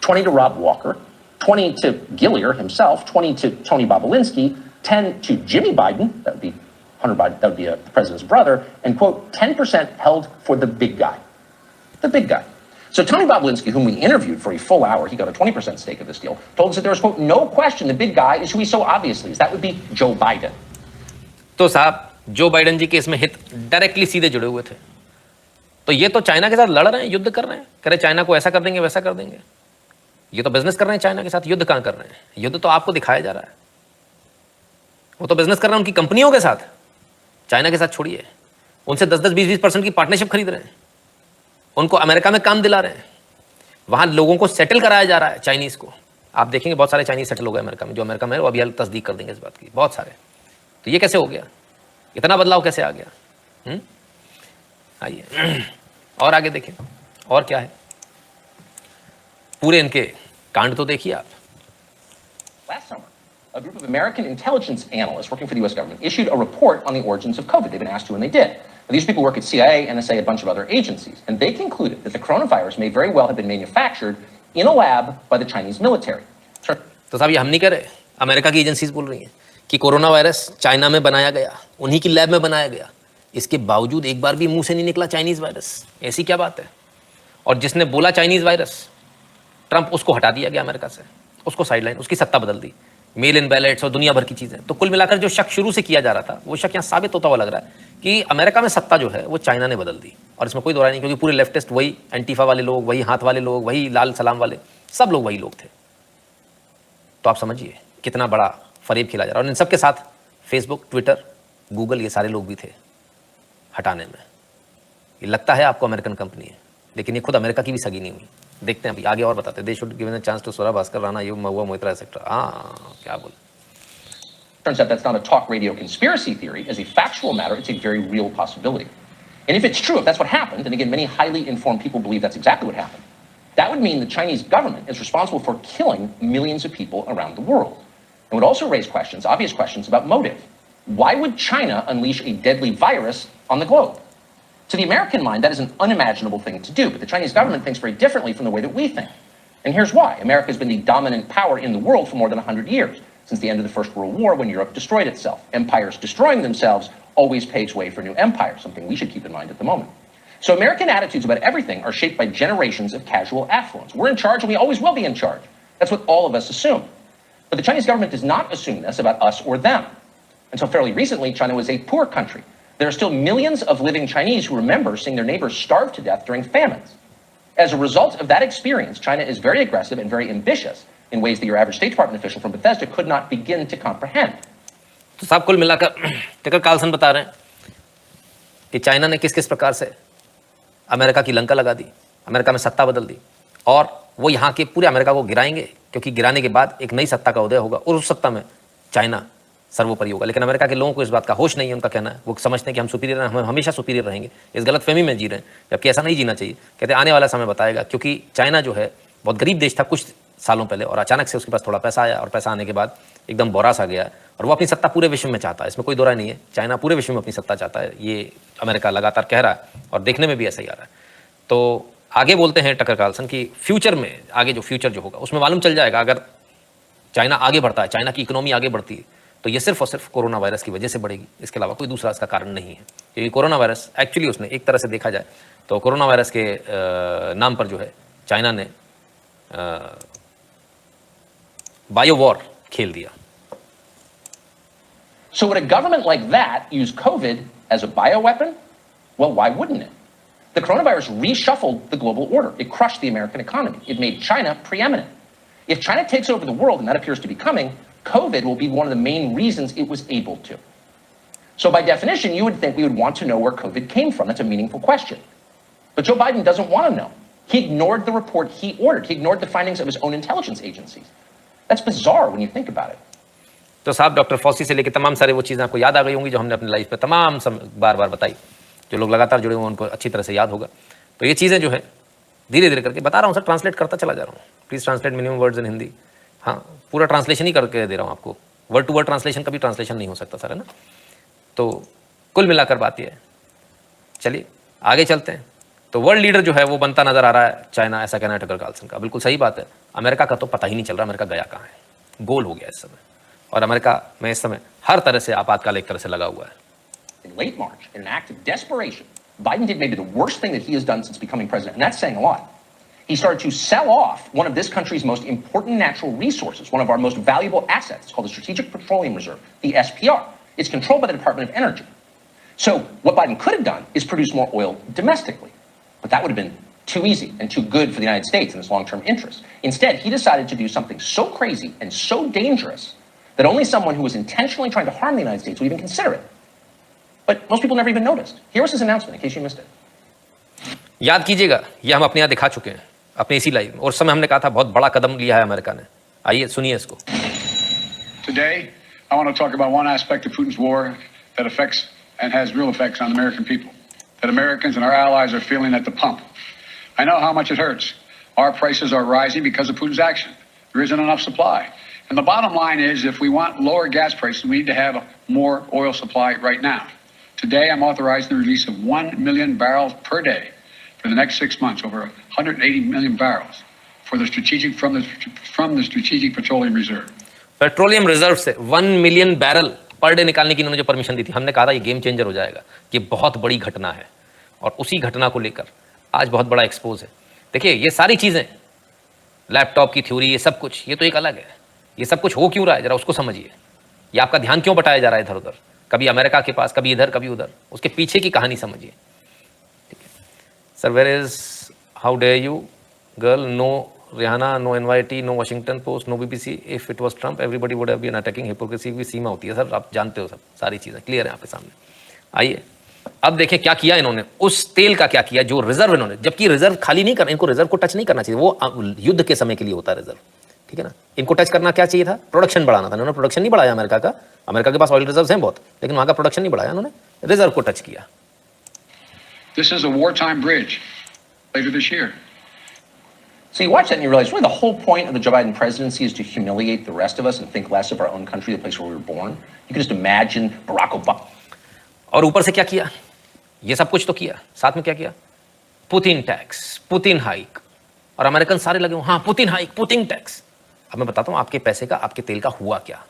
Speaker 2: 20 to Rob Walker, 20 to Gilliar himself, 20 to Tony Bobolinsky, 10 to Jimmy Biden, that would be Hunter Biden, that would be the president's brother, and quote, 10% held for the big guy. The big guy. So Tony Bobolinsky, whom we interviewed for a full hour, he got a 20% stake of this deal, told us that there was, quote, no question the big guy is who he so obviously is. That would be Joe Biden.
Speaker 1: तो साहब, जो Biden जी के इसमें हित directly सीधे जुड़े हुए थे। तो ये तो चाइना के साथ लड़ रहे हैं, युद्ध कर रहे हैं, कह रहे चाइना को ऐसा कर देंगे, वैसा कर देंगे। ये तो बिजनेस कर रहे हैं चाइना के साथ, युद्ध कहां कर रहे हैं? युद्ध तो आपको दिखाया जा रहा है। वो तो बिजनेस कर रहे हैं उनकी कंपनियों के साथ, चाइना के साथ छोड़िए। उनसे 10-10, 20-20% की पार्टनरशिप खरीद रहे हैं, उनको अमेरिका में काम दिला रहे हैं, वहां लोगों को सेटल कराया जा रहा है चाइनीज को। आप देखेंगे बहुत सारे चाइनीज सेटल हो गए अमेरिका में, जो अमेरिका में है वो अभी तस्दीक कर देंगे इस बात की, बहुत सारे। तो ये कैसे हो गया? इतना बदलाव कैसे आ गया? आइए और आगे देखें और क्या है, पूरे इनके कांड तो देखिए आप।
Speaker 2: Last summer, a group of American intelligence analysts working for the U.S. government issued a report on the origins of COVID. They've been asked to, and they did. Now, these people work at CIA, NSA, a bunch of other agencies, and they concluded that the coronavirus may very well have been manufactured in a lab by the Chinese military.
Speaker 1: तो साहब ये हम नहीं कह रहे, America की agencies बोल रही हैं कि कोरोना वायरस चाइना में बनाया गया, उन्हीं की लैब में बनाया गया। इसके बावजूद एक बार भी मुंह से नहीं निकला चाइनीज वायरस। ऐसी क्या बात है? और जिसने बोला चाइनीज वायरस, ट्रंप, उसको हटा दिया गया अमेरिका से, उसको साइडलाइन, उसकी सत्ता बदल दी, मेल इन बैलेट्स और दुनिया भर की चीजें। तो कुल मिलाकर जो शक शुरू से किया जा रहा था, वो शक यहाँ साबित होता हुआ लग रहा है कि अमेरिका में सत्ता जो है वो चाइना ने बदल दी। और इसमें कोई दो राय नहीं, क्योंकि पूरे लेफ्टिस्ट वही एंटीफा वाले लोग, वही हाथ वाले लोग, वही लाल सलाम वाले, सब लोग वही लोग थे। तो आप समझिए कितना बड़ा फरेब खेला जा रहा है। और इन सबके साथ फेसबुक, ट्विटर, गूगल, ये सारे लोग भी थे हटाने में। ये लगता है आपको अमेरिकन कंपनी है, लेकिन ये खुद अमेरिका की भी सगी नहीं हुई। देखते हैं अभी आगे और बताते हैं। They should given a chance to Swara Bhaskar, Rana, ये महुआ, मोहित्रा, एक्सेट्रा। हाँ, क्या बोल।
Speaker 2: Turns out that's not a talk radio conspiracy theory. As a factual matter, it's a very real possibility. And if it's true, if that's what happened, and again, many highly informed people believe that's exactly what happened, that would mean the Chinese government is responsible for killing millions of people around the world. It would also raise questions, obvious questions, about motive. Why would China unleash a deadly virus on the globe? To the American mind, that is an unimaginable thing to do, but the Chinese government thinks very differently from the way that we think. And here's why. America has been the dominant power in the world for more than 100 years, since the end of the First World War, when Europe destroyed itself. Empires destroying themselves always paves way for new empires, something we should keep in mind at the moment. So American attitudes about everything are shaped by generations of casual affluence. We're in charge, and we always will be in charge. That's what all of us assume. But the Chinese government does not assume this about us or them. Until fairly recently, China was a poor country. There are still millions of living Chinese who remember seeing their neighbors starve to death during famines. As a result of that experience, China is very aggressive and very ambitious in ways that your average State Department official from Bethesda could not begin to comprehend.
Speaker 1: तो साहब कुल मिलाकर Tucker Carlson बता रहे हैं कि China ने किस किस प्रकार से अमेरिका की लंका लगा दी, अमेरिका में सत्ता बदल दी, और वो यहाँ के पूरे अमेरिका को गिराएंगे, क्योंकि गिराने के बाद एक नई सत्ता का उदय होगा और उस सत्ता में चाइना सर्वोपरि होगा। लेकिन अमेरिका के लोगों को इस बात का होश नहीं है। उनका कहना है, वो समझते हैं कि हम सुपीरियर हैं, हम हमेशा सुपीरियर रहेंगे। इस गलतफहमी में जी रहे हैं, जबकि ऐसा नहीं जीना चाहिए। कहते हैं आने वाला समय बताएगा, क्योंकि चाइना जो है बहुत गरीब देश था कुछ सालों पहले, और अचानक से उसके पास थोड़ा पैसा आया, और पैसा आने के बाद एकदम बोरा सा गया, और वो अपनी सत्ता पूरे विश्व में चाहता है। इसमें कोई दो राय नहीं है, चाइना पूरे विश्व में अपनी सत्ता चाहता है। ये अमेरिका लगातार कह रहा है, और देखने में भी ऐसा ही आ रहा है। तो आगे बोलते हैं टकर कार्लसन कि फ्यूचर में, आगे जो फ्यूचर जो होगा उसमें मालूम चल जाएगा। अगर चाइना आगे बढ़ता है, चाइना की इकोनॉमी आगे बढ़ती है, तो ये सिर्फ और सिर्फ कोरोना वायरस की वजह से बढ़ेगी, इसके अलावा कोई दूसरा इसका कारण नहीं है। क्योंकि कोरोना वायरस एक्चुअली उसने एक तरह से देखा जाए तो कोरोना वायरस के नाम पर जो है चाइना ने बायो वॉर खेल दिया।
Speaker 2: So would a government like that use COVID as a bioweapon? Well, why wouldn't it? The coronavirus reshuffled the global order. It crushed the American economy. It made China preeminent. If China takes over the world, and that appears to be coming, COVID will be one of the main reasons it was able to. So by definition, you would think we would want to know where COVID came from. That's a meaningful question. But Joe Biden doesn't want to know. He ignored the report he ordered. He ignored the findings of his own intelligence agencies. That's bizarre when you think about it.
Speaker 1: तो साहब doctor FOSSEE से लेकर तमाम सारे वो चीज़ें आपको याद आ गई होंगी जो हमने अपनी लाइफ पे तमाम बार बार बताई। जो लोग लगातार जुड़े हुए उनको अच्छी तरह से याद होगा। तो ये चीज़ें जो है धीरे धीरे करके बता रहा हूँ सर, ट्रांसलेट करता चला जा रहा हूँ। Please translate minimum words in Hindi. हाँ, पूरा ट्रांसलेशन ही करके दे रहा हूँ आपको, वर्ड टू वर्ड ट्रांसलेशन का भी ट्रांसलेशन नहीं हो सकता सर, है ना। तो कुल मिलाकर बात यह है। चलिए आगे चलते हैं। तो वर्ल्ड लीडर जो है वो बनता नजर आ रहा है चाइना, ऐसा कहना है टकर कार्लसन का। बिल्कुल सही बात है। अमेरिका का तो पता ही नहीं चल रहा अमेरिका गया कहाँ है, गोल हो गया इस समय। और अमेरिका में इस समय हर तरह से आपातकाल एक तरह से लगा हुआ है।
Speaker 2: In late March, in an act of desperation, Biden did maybe the worst thing that he has done since becoming president, and that's saying a lot. He started to sell off one of this country's most important natural resources, one of our most valuable assets, called the Strategic Petroleum Reserve, the SPR. It's controlled by the Department of Energy. So what Biden could have done is produce more oil domestically, but that would have been too easy and too good for the United States and its long-term interests. Instead, he decided to do something so crazy and so dangerous that only someone who was intentionally trying to harm the United States would even consider it. But most people never even noticed. Here was his announcement, in case you missed it.
Speaker 1: याद कीजिएगा, ये हम अपने यहाँ दिखा चुके हैं अपने इसी लाइव में, और उस समय हमने कहा था बहुत बड़ा कदम लिया है अमेरिका ने। आइए सुनिए इसको।
Speaker 7: Today, I want to talk about one aspect of Putin's war that affects and has real effects on the American people, that Americans and our allies are feeling at the pump. I know how much it hurts. Our prices are rising because of Putin's action. There isn't enough supply. And the bottom line is, if we want lower gas prices, we need to have more oil supply right now. Today, I'm authorizing the release of 1 million barrels per day for the next 6 months, over 180 million barrels for the strategic from the Strategic Petroleum Reserve.
Speaker 1: Petroleum reserve से 1 million barrel per day निकालने की इन्होंने जो permission दी थी, हमने कहा था ये गेम चेंजर हो जाएगा। ये बहुत बड़ी घटना है और उसी घटना को लेकर आज बहुत बड़ा एक्सपोज है। देखिए ये सारी चीजें, लैपटॉप की थ्योरी, ये सब कुछ, ये तो एक अलग है। ये सब कुछ हो क्यों रहा है जरा उसको समझिए। ये आपका ध्यान क्यों बटाया जा रहा है इधर उधर, कभी अमेरिका के पास, कभी इधर, कभी उधर। उसके पीछे की कहानी समझिए। ठीक है sir, where is how dare you girl, no Rihanna, no NYT, no Washington Post, no BBC. If it was Trump everybody would have been attacking. Hypocrisy की सीमा होती है सर, आप जानते हो, सब सारी चीजें क्लियर है आपके सामने। आइए अब देखें क्या किया इन्होंने, उस तेल का क्या किया जो रिजर्व इन्होंने, जबकि रिजर्व खाली नहीं करना, इनको रिजर्व को टच नहीं करना चाहिए, वो युद्ध के समय के लिए होता है रिजर्व। ठीक है ना, इनको टच करना क्या चाहिए था, प्रोडक्शन बढ़ाना था। इन्होंने प्रोडक्शन नहीं बढ़ाया अमेरिका का, अमेरिका के पास ऑयल रिजर्व्स हैं बहुत, लेकिन वहां का प्रोडक्शन नहीं बढ़ाया, उन्होंने रिजर्व को टच किया।
Speaker 7: This is a wartime bridge later this year.
Speaker 2: So you watch that and you realize really the whole point of the Joe Biden presidency is to humiliate the rest of us and think less of our own country, the place where we were born. You can just imagine Barack Obama.
Speaker 1: और ऊपर से क्या किया, ये सब कुछ तो किया, साथ में क्या किया, पुतिन टैक्स, पुतिन हाइक, और अमेरिकन सारे लगे हाँ पुतिन हाइक, पुतिन टैक्स। अब मैं बताता हूं आपके पैसे का, आपके तेल का हुआ क्या।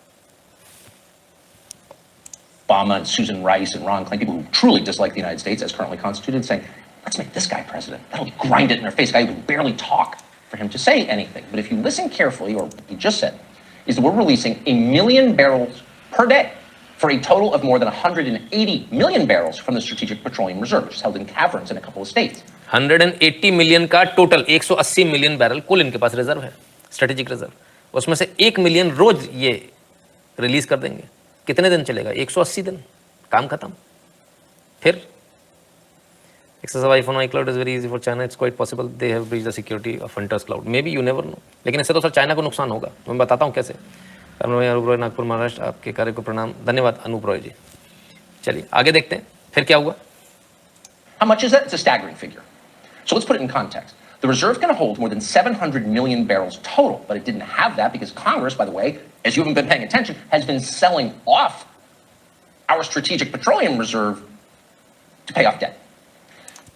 Speaker 2: Obama and Susan Rice and Ron Klain, people who truly dislike the United States as currently constituted, saying, let's make this guy president. That'll grind it in their face. A guy who can barely talk, for him to say anything. But if you listen carefully, or what he just said, is that we're releasing 1 million barrels per day for a total of more than 180 million barrels from the Strategic Petroleum Reserve, which is held in caverns in a couple of states.
Speaker 1: 180 million का total 180 million barrel कुल इनके पास reserve है, strategic reserve. उसमें से 1 million रोज ये release कर देंगे। कितने दिन चलेगा, 180 दिन, काम खत्म। फिर Excess of iPhone iCloud is very easy for China. It's quite possible they have breached the security of Hunter's cloud. Maybe you never know. लेकिन इससे तो सर चाइना को नुकसान होगा। मैं बताता हूँ कैसे। अनूप रॉय, नागपुर महाराष्ट्र, आपके कार्य को प्रणाम, धन्यवाद अनूप रॉय जी। चलिए आगे देखते हैं फिर क्या हुआ।
Speaker 2: How much is that? It's a staggering figure. So let's put it in context. The reserve can hold more than 700 million barrels total, but it didn't have that because Congress, by the way, as you haven't been paying attention, has been selling off our strategic petroleum reserve to pay off debt.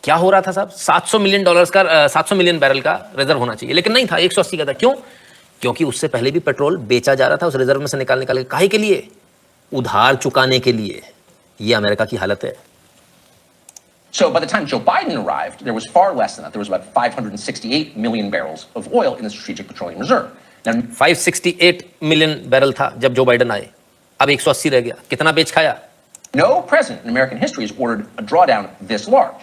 Speaker 1: क्या हो रहा था साहब, 700 million dollars का 700 million barrel का reserve होना चाहिए, लेकिन नहीं था, 180 का था। क्यों? क्योंकि उससे पहले भी पेट्रोल बेचा जा रहा था, उस रिजर्व में से निकाल के। काहे के लिए? उधार चुकाने के लिए। ये अमेरिका की हालत है।
Speaker 2: So by the time Joe Biden arrived, there was far less than that. There was about 568 million barrels of oil in the Strategic Petroleum Reserve. Now,
Speaker 1: 568 million barrel था जब जो बाइडन आए, अब 180 रह गया। कितना बेच खाया?
Speaker 2: no president in American history has ordered a drawdown this large.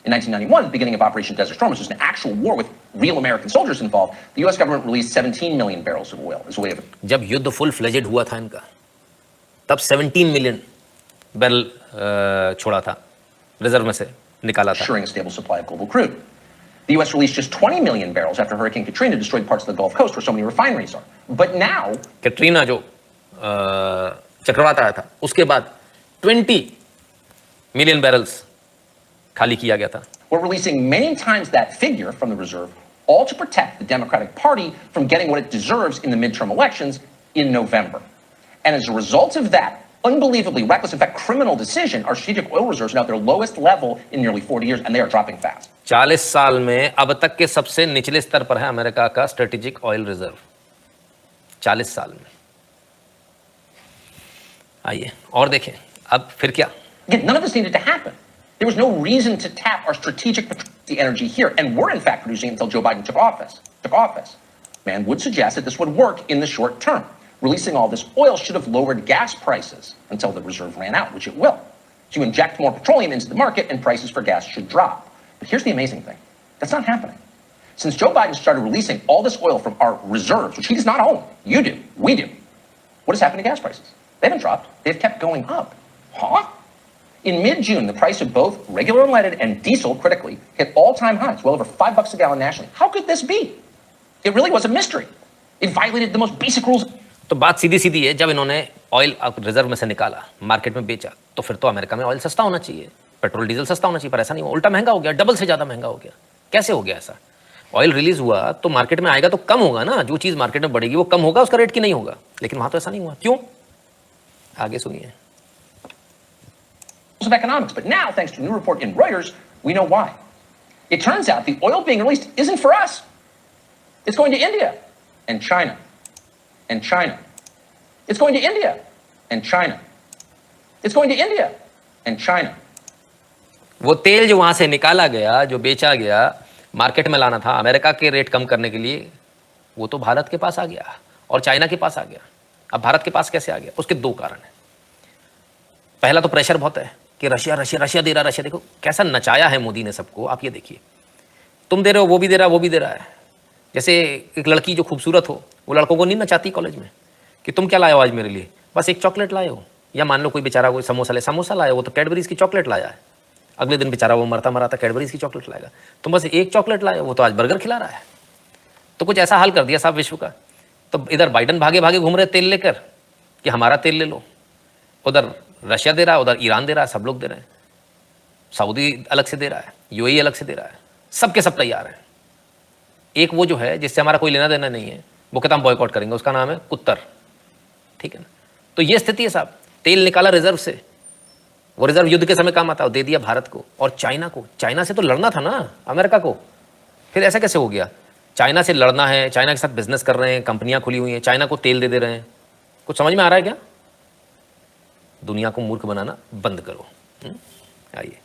Speaker 2: In 1991, beginning of Operation Desert Storm, which was an actual war with real American soldiers involved, the U.S. government released 17 million barrels of oil as a way of
Speaker 1: जब युद्ध full fledged हुआ था इनका, तब 17 million barrel छोड़ा था, reserve में से निकाला था।
Speaker 2: ensuring a stable supply of global crude. The U.S. released just 20 million barrels after Hurricane Katrina destroyed parts of the Gulf Coast where so many refineries are. But now,
Speaker 1: Katrina जो चक्रवात आया था, उसके बाद 20 मिलियन बैरल्स खाली किया गया था।
Speaker 2: we're releasing many times that figure from the reserve, all to protect the Democratic Party from getting what it deserves in the midterm elections in November. And as a result of that unbelievably reckless, in fact, criminal decision, our strategic oil reserves are now at their lowest level in nearly 40 years, and they are dropping fast.
Speaker 1: 40 साल में अब तक के सबसे निचले स्तर पर है अमेरिका का स्ट्रेटेजिक ऑयल रिजर्व। 40 साल में। आइए और देखें अब फिर क्या।
Speaker 2: Again, none of this needed to happen. There was no reason to tap our strategic energy here, and we're in fact producing until Joe Biden took office. Man would suggest that this would work in the short term. Releasing all this oil should have lowered gas prices until the reserve ran out, which it will. So you inject more petroleum into the market and prices for gas should drop. But here's the amazing thing. That's not happening. Since Joe Biden started releasing all this oil from our reserves, which he does not own, you do, we do, what has happened to gas prices? They haven't dropped. They've kept going up. Huh? In mid-June, the price of both regular unleaded and diesel, critically, hit all-time highs, well over $5 a gallon nationally. How could this be? It really was a mystery. It violated the most basic rules.
Speaker 1: तो बात सीधी सीधी है, जब इन्होंने oil reserve में से निकाला, market में बेचा, तो फिर तो अमेरिका में ऑयल सस्ता होना चाहिए, पेट्रोल डीजल सस्ता होना चाहिए, पर ऐसा नहीं हुआ, उल्टा महंगा हो गया, डबल से ज्यादा महंगा हो गया। कैसे हो गया ऐसा? ऑयल रिलीज हुआ तो मार्केट में आएगा तो कम होगा ना, जो चीज मार्केट में बढ़ेगी वो कम होगा, उसका रेट की नहीं होगा, लेकिन वहां तो ऐसा नहीं हुआ। क्यों? आगे सुनिए।
Speaker 2: Of economics, but now, thanks to a new report in Reuters, we know why. It turns out the oil being released isn't for us. It's going to India and China and China. It's going to India and China. It's going to India and China.
Speaker 1: वो तेल जो वहां से निकाला गया, जो बेचा गया, मार्केट में लाना था अमेरिका के रेट कम करने के लिए, वो तो भारत के पास आ गया और चाइना के पास आ गया। अब भारत के पास कैसे आ गया? उसके दो कारण हैं। पहला तो प्रेशर बहुत है कि रशिया रशिया रशिया दे रहा, रशिया देखो कैसा नचाया है मोदी ने सबको। आप ये देखिए, तुम दे रहे हो, वो भी दे रहा है, वो भी दे रहा है। जैसे एक लड़की जो खूबसूरत हो, वो लड़कों को नहीं नचाती कॉलेज में कि तुम क्या लाए हो आज मेरे लिए, बस एक चॉकलेट लाए हो, या मान लो कोई बेचारा कोई समोसा लाया, वो तो कैडबरीज की चॉकलेट लाया है, अगले दिन बेचारा वो मरता मराता कैडबरीज की चॉकलेट लाएगा। तुम बस एक चॉकलेट लाए, वो तो आज बर्गर खिला रहा है। तो कुछ ऐसा हाल कर दिया साहब विश्व का। तो इधर बाइडन भागे भागे घूम रहे तेल लेकर कि हमारा तेल ले लो, उधर रशिया दे रहा है, उधर ईरान दे रहा है, सब लोग दे रहे हैं, सऊदी अलग से दे रहा है, यूएई अलग से दे रहा है, सबके सब तैयार हैं। एक वो जो है जिससे हमारा कोई लेना देना नहीं है, वो कहता हम बॉयकॉट करेंगे, उसका नाम है कुत्तर, ठीक है ना। तो ये स्थिति है साहब। तेल निकाला रिजर्व से, वो रिजर्व युद्ध के समय काम आता है, दे दिया भारत को और चाइना को। चाइना से तो लड़ना था ना अमेरिका को, फिर ऐसा कैसे हो गया? चाइना से लड़ना है, चाइना के साथ बिजनेस कर रहे हैं, कंपनियां खुली हुई हैं, चाइना को तेल दे रहे हैं। कुछ समझ में आ रहा है क्या? दुनिया को मूर्ख बनाना बंद करो। आइए।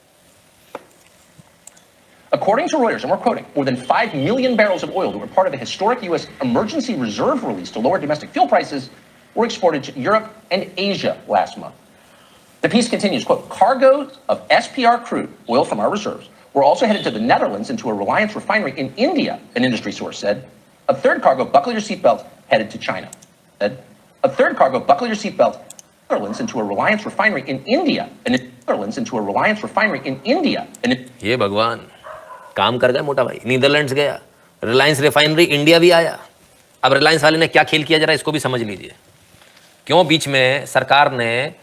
Speaker 2: According to Reuters, and we're quoting, more than 5 million barrels of oil that were part of a historic U.S. emergency reserve release to lower domestic fuel prices were exported to Europe and Asia last month. The piece continues, quote, cargoes of SPR crude, oil from our reserves, were also headed to the Netherlands into a Reliance refinery in India, an industry source said. A third cargo, buckle your seatbelt, headed to China. A third cargo, buckle your seatbelt, Netherlands into a Reliance refinery in India, and Netherlands into a Reliance refinery in India.
Speaker 1: ये भगवान काम कर गया मोटा भाई, Netherlands गया, Reliance refinery India भी आया। अब रिलायंस वाले ने क्या खेल किया जरा इसको भी समझ लीजिए। क्यों बीच में सरकार ने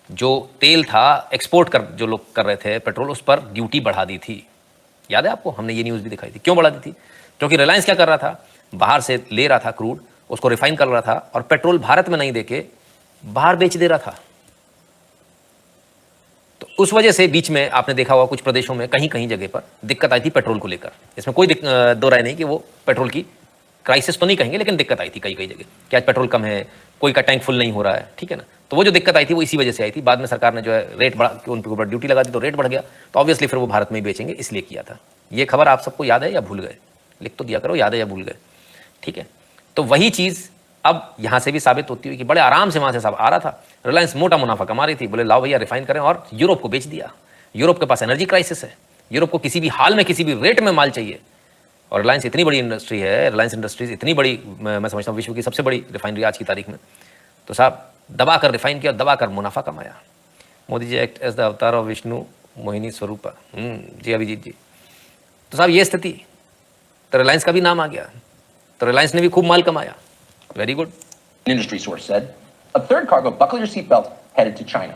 Speaker 1: जो तेल था एक्सपोर्ट कर जो लोग कर रहे थे पेट्रोल, उस पर ड्यूटी बढ़ा दी थी। याद है आपको, हमने ये न्यूज़ भी दिखाई थी। क्यों बढ़ा दी थी? क्योंकि रिलायंस क्या कर रहा था, बाहर से ले रहा था क्रूड, उसको रिफाइन कर रहा था और पेट्रोल भारत में नहीं देके बाहर बेच दे रहा था। तो उस वजह से बीच में आपने देखा होगा कुछ प्रदेशों में कहीं कहीं जगह पर दिक्कत आई थी पेट्रोल को लेकर। इसमें कोई दो राय नहीं कि वो पेट्रोल की क्राइसिस तो नहीं कहेंगे, लेकिन दिक्कत आई थी कई कई जगह कि आज पेट्रोल कम है, कोई का टैंक फुल नहीं हो रहा है, ठीक है ना। तो वो जो दिक्कत आई थी वो इसी वजह से आई थी। बाद में सरकार ने जो है रेट बढ़ा, उनके ऊपर ड्यूटी लगा दी तो रेट बढ़ गया, तो ऑब्वियसली फिर वो भारत में ही बेचेंगे, इसलिए किया था। ये खबर आप सबको याद है या भूल गए? लिख तो दिया करो, याद है या भूल गए, ठीक है। तो वही चीज़ अब यहाँ से भी साबित होती हुई कि बड़े आराम से वहाँ से सब आ रहा था। रिलायंस मोटा मुनाफा कमा रही थी, बोले लाओ भैया रिफाइन करें, और यूरोप को बेच दिया। यूरोप के पास एनर्जी क्राइसिस है, यूरोप को किसी भी हाल में किसी भी रेट में माल चाहिए, और रिलायंस इतनी बड़ी इंडस्ट्री है, रिलायंस इंडस्ट्रीज इतनी बड़ी, मैं समझता हूँ विश्व की सबसे बड़ी रिफाइनरी आज की तारीख में। तो साहब दबा कर रिफाइन किया, दबा कर मुनाफा कमाया। Modi ji act as the अवतार ऑफ विष्णु मोहिनी स्वरूपा। जी अभिजीत जी। तो साहब ये स्थिति, तो रिलायंस का भी नाम आ गया, तो रिलायंस ने भी खूब माल कमाया। Very good.
Speaker 2: An industry source said. A third cargo, buckle your seatbelt, headed to China.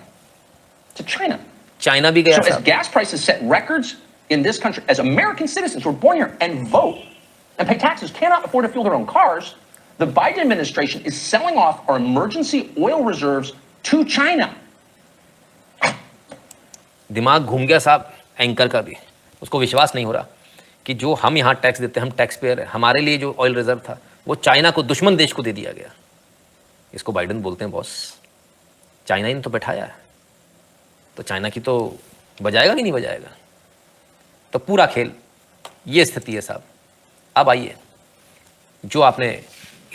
Speaker 2: To China.
Speaker 1: China भी गया
Speaker 2: So as
Speaker 1: साहब।
Speaker 2: gas prices set records in this country, as American citizens who are born here and vote and pay taxes cannot afford to fuel their own cars, the Biden administration is selling off our emergency oil reserves to China.
Speaker 1: दिमाग घूम गया साहब anchor का भी, उसको विश्वास नहीं हो रहा कि जो हम यहाँ टैक्स देते हैं, हम टैक्स पेयर है, हमारे लिए जो ऑयल रिजर्व था वो चाइना को, दुश्मन देश को दे दिया गया। इसको बाइडन बोलते हैं बॉस। चाइना ही ने तो बैठाया है, तो चाइना की तो बजाएगा कि नहीं बजाएगा? तो पूरा खेल ये स्थिति है साहब। अब आइए, जो आपने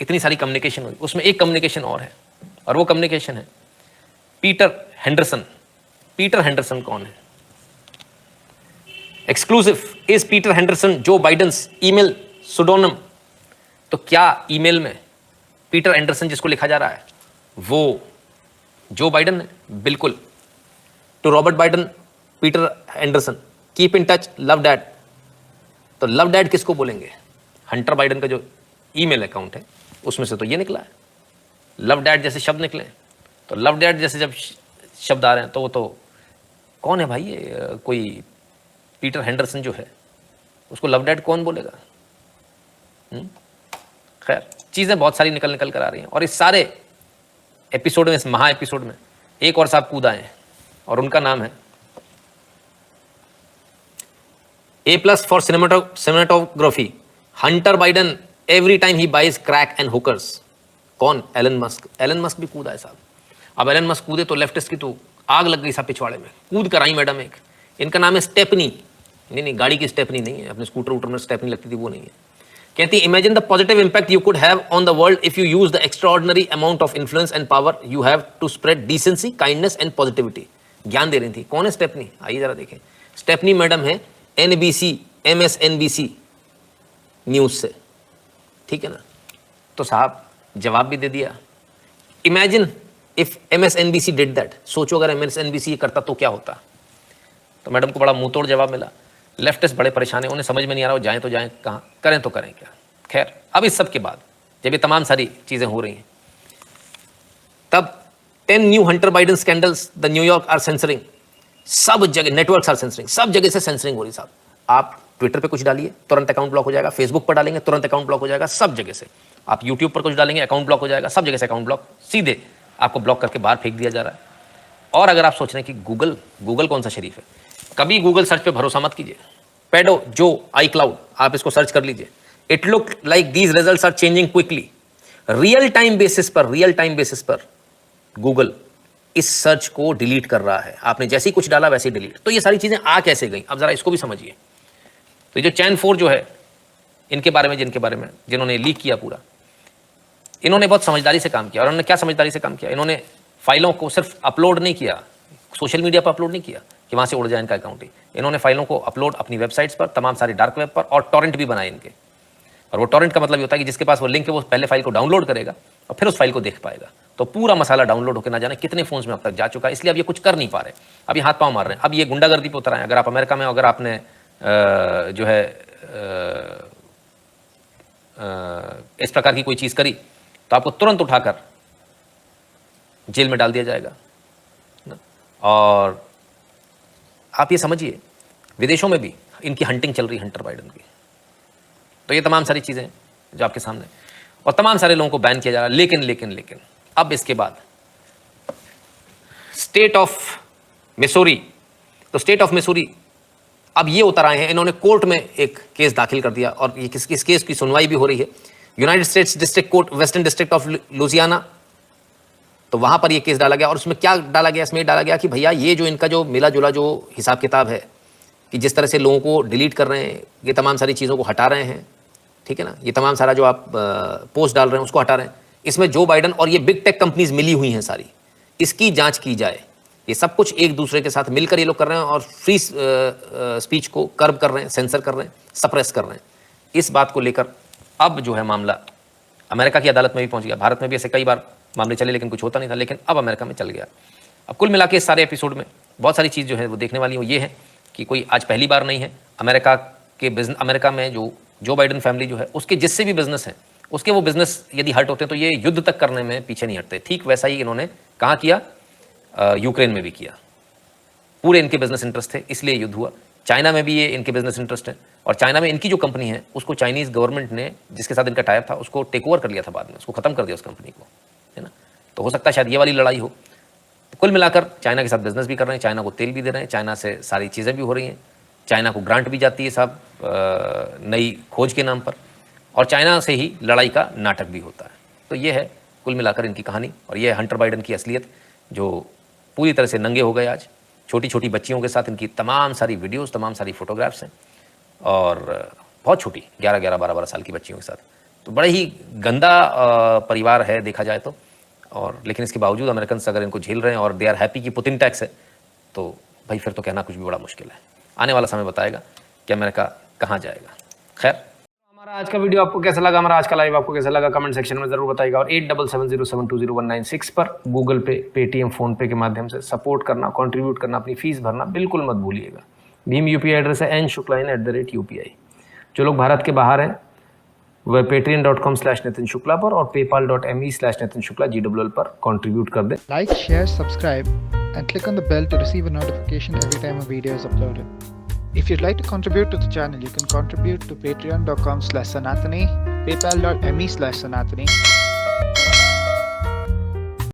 Speaker 1: इतनी सारी कम्युनिकेशन हुई, उसमें एक कम्युनिकेशन और है, और वो कम्युनिकेशन है पीटर हेंडरसन। पीटर हेंडरसन कौन है? एक्सक्लूसिव, इज पीटर हेंडरसन जो बाइडन्स ईमेल सुडोनम? तो क्या ईमेल में पीटर एंडरसन जिसको लिखा जा रहा है वो जो बाइडन है? बिल्कुल। To Robert Biden, Peter Anderson, keep in touch, love dad. तो लव डैड किसको बोलेंगे? हंटर बाइडन का जो ईमेल अकाउंट है उसमें से तो ये निकला है, लव डैड जैसे शब्द निकले। तो लव डैड जैसे जब शब्द आ रहे हैं तो वो तो कौन है भाई? ये कोई पीटर हेंडरसन जो है उसको लव डैड कौन बोलेगा? खैर, चीज़ें बहुत सारी निकल कर आ रही हैं, और इस सारे एपिसोड में, इस महा एपिसोड में एक और साहब कूद आए हैं, और उनका नाम है A+ for cinematography, Hunter Biden every time he buys crack and hookers. कौन? Elon Musk. एलन मस्क भी कूदा है साहब। अब एलन मस्क कूदे तो लेफ्टिस्ट की तो आग लग गई साहब पिछवाड़े में, कूद कर आई मैडम एक। इनका नाम है स्टेपनी। नहीं, गाड़ी की स्टेपनी नहीं है, अपने स्कूटर वूटर में स्टेपनी लगती थी वो नहीं है। कहती imagine the positive impact you could have on the world if you use the extraordinary amount of influence and power you have to spread decency, kindness and positivity. ज्ञान दे रही थी। कौन है स्टेपनी? आइए जरा देखें। स्टेपनी मैडम है NBC MSNBC न्यूज से, ठीक है ना? तो साहब जवाब भी दे दिया। Imagine if MSNBC did that. सोचो अगर MSNBC ये करता तो क्या होता? तो मैडम को बड़ा मुंह तोड़ जवाब मिला। लेफ्टिस्ट बड़े परेशान है, उन्हें समझ में नहीं आ रहा वो जाएं तो जाएं कहाँ, करें तो करें क्या। खैर, अब इस सब के बाद जब ये तमाम सारी चीज़ें हो रही हैं, तब 10 new Hunter Biden scandals the New York are censoring. सब जगह नेटवर्क्स आर सेंसरिंग, सब जगह से सेंसरिंग हो रही साहब। आप ट्विटर पे कुछ डालिए तुरंत अकाउंट ब्लॉक हो जाएगा, फेसबुक पर डालेंगे तुरंत अकाउंट ब्लॉक हो जाएगा, सब जगह से। आप यूट्यूब पर कुछ डालेंगे अकाउंट ब्लॉक हो जाएगा, सब जगह से अकाउंट ब्लॉक, सीधे आपको ब्लॉक करके बाहर फेंक दिया जा रहा है। और अगर आप सोच रहे हैं कि गूगल कौन सा शरीफ है, कभी गूगल सर्च पे भरोसा मत कीजिए। पेडो जो iCloud, आप इसको सर्च कर लीजिए। It look like these results are changing quickly. Real time basis पर गूगल इस सर्च को डिलीट कर रहा है। आपने जैसे ही कुछ डाला वैसे ही डिलीट। तो ये सारी चीजें आ कैसे गई, अब जरा इसको भी समझिए। तो ये जो चैन 4 जो है, इनके बारे में जिन्होंने लीक किया पूरा, इन्होंने बहुत समझदारी से काम किया। और उन्होंने क्या समझदारी से काम किया? इन्होंने फाइलों को सिर्फ अपलोड नहीं किया, सोशल मीडिया पर अपलोड नहीं किया कि वहां से उड़ जाए इनका अकाउंट ही। इन्होंने फाइलों को अपलोड अपनी वेबसाइट्स पर, तमाम सारे डार्क वेब पर, और टॉरेंट भी बनाए इनके। और वो टॉरेंट का मतलब ये होता है कि जिसके पास वो लिंक है वो पहले फाइल को डाउनलोड करेगा और फिर उस फाइल को देख पाएगा। तो पूरा मसाला डाउनलोड होकर ना जाने कितने फोन्स में अब तक जा चुका है। इसलिए अब ये कुछ कर नहीं पा रहे, अभी हाथ पांव मार रहे हैं। अब ये गुंडागर्दी पे उतर आए। अगर आप अमेरिका में, अगर आपने जो है इस प्रकार की कोई चीज़ करी तो आपको तुरंत उठाकर जेल में डाल दिया जाएगा। और आप ये समझिए, विदेशों में भी इनकी हंटिंग चल रही है, हंटर बाइडन की। तो ये तमाम सारी चीज़ें जो आपके सामने, और तमाम सारे लोगों को बैन किया जा रहा है। लेकिन अब इसके बाद स्टेट ऑफ मिसूरी, तो स्टेट ऑफ मिसूरी अब ये उतर आए हैं। इन्होंने कोर्ट में एक केस दाखिल कर दिया और ये किस केस की सुनवाई भी हो रही है। United states district court western district of Louisiana, तो वहाँ पर ये केस डाला गया और उसमें क्या डाला गया, इसमें डाला गया कि भैया ये जो इनका जो मिला जुला जो हिसाब किताब है कि जिस तरह से लोगों को डिलीट कर रहे हैं, ये तमाम सारी चीज़ों को हटा रहे हैं, ठीक है ना, ये तमाम सारा जो आप पोस्ट डाल रहे हैं उसको हटा रहे हैं, इसमें जो बाइडन और ये बिग टेक कंपनीज मिली हुई हैं सारी, इसकी जांच की जाए। ये सब कुछ एक दूसरे के साथ मिलकर ये लोग कर रहे हैं और फ्री स्पीच को कर्ब कर रहे हैं, सेंसर कर रहे हैं, सप्रेस कर रहे हैं। इस बात को लेकर अब जो है मामला अमेरिका की अदालत में भी पहुंच गया। भारत में भी ऐसे कई बार मामले चले लेकिन कुछ होता नहीं था, लेकिन अब अमेरिका में चल गया। अब कुल मिला के इस सारे एपिसोड में बहुत सारी चीज़ जो है वो देखने वाली वो ये है कि कोई आज पहली बार नहीं है अमेरिका में जो बाइडन फैमिली जो है उसके जिससे भी बिजनेस है उसके वो बिजनेस यदि हर्ट होते हैं तो ये युद्ध तक करने में पीछे नहीं हटते। ठीक वैसा ही इन्होंने कहाँ किया, यूक्रेन में भी किया। पूरे इनके बिजनेस इंटरेस्ट थे इसलिए युद्ध हुआ। चाइना में भी ये इनके बिजनेस इंटरेस्ट है और चाइना में इनकी जो कंपनी है उसको चाइनीज़ गवर्नमेंट ने जिसके साथ इनका टाइप था उसको टेक ओवर कर लिया था बाद में, उसको ख़त्म कर दिया उस कंपनी को, है ना। तो हो सकता है शायद ये वाली लड़ाई हो। तो कुल मिलाकर चाइना के साथ बिजनेस भी कर रहे हैं, चाइना को तेल भी दे रहे हैं, चाइना से सारी चीज़ें भी हो रही हैं, चाइना को ग्रांट भी जाती है साहब नई खोज के नाम पर, और चाइना से ही लड़ाई का नाटक भी होता है। तो ये है कुल मिलाकर इनकी कहानी और ये है हंटर बाइडन की असलियत जो पूरी तरह से नंगे हो गए आज। छोटी छोटी बच्चियों के साथ इनकी तमाम सारी वीडियोस, तमाम सारी फोटोग्राफ्स हैं और बहुत छोटी 11-11, 12-12 साल की बच्चियों के साथ। तो बड़े ही गंदा परिवार है देखा जाए तो, और लेकिन इसके बावजूद अमेरिकन अगर इनको झेल रहे हैं और दे आर हैप्पी कि पुतिन टैक्स है तो भाई फिर तो कहना कुछ भी बड़ा मुश्किल है। आने वाला समय बताएगा कि अमेरिका कहाँ जाएगा। खैर, हमारा आज का वीडियो आपको कैसा लगा, हमारा आज का लाइव आपको कैसा लगा, कमेंट सेक्शन में जरूर बताइएगा। और 8770720196 पर गूगल पे, पेटीएम, फोन पे के माध्यम से सपोर्ट करना, कंट्रीब्यूट करना, अपनी फीस भरना बिल्कुल मत भूलिएगा। भीम यूपीआई एड्रेस है n.shukla@UPI। जो लोग भारत के बाहर हैं वह patreon.com/नितिन शुक्ला पर और paypal.me/नितिन शुक्ला GWL पर कंट्रीब्यूट कर दें।
Speaker 8: Like, share, subscribe and click on the bell to receive a notification every time a video is uploaded. If you'd like to contribute to the channel, you can contribute to patreon.com/Sanathani, paypal.me/Sanathani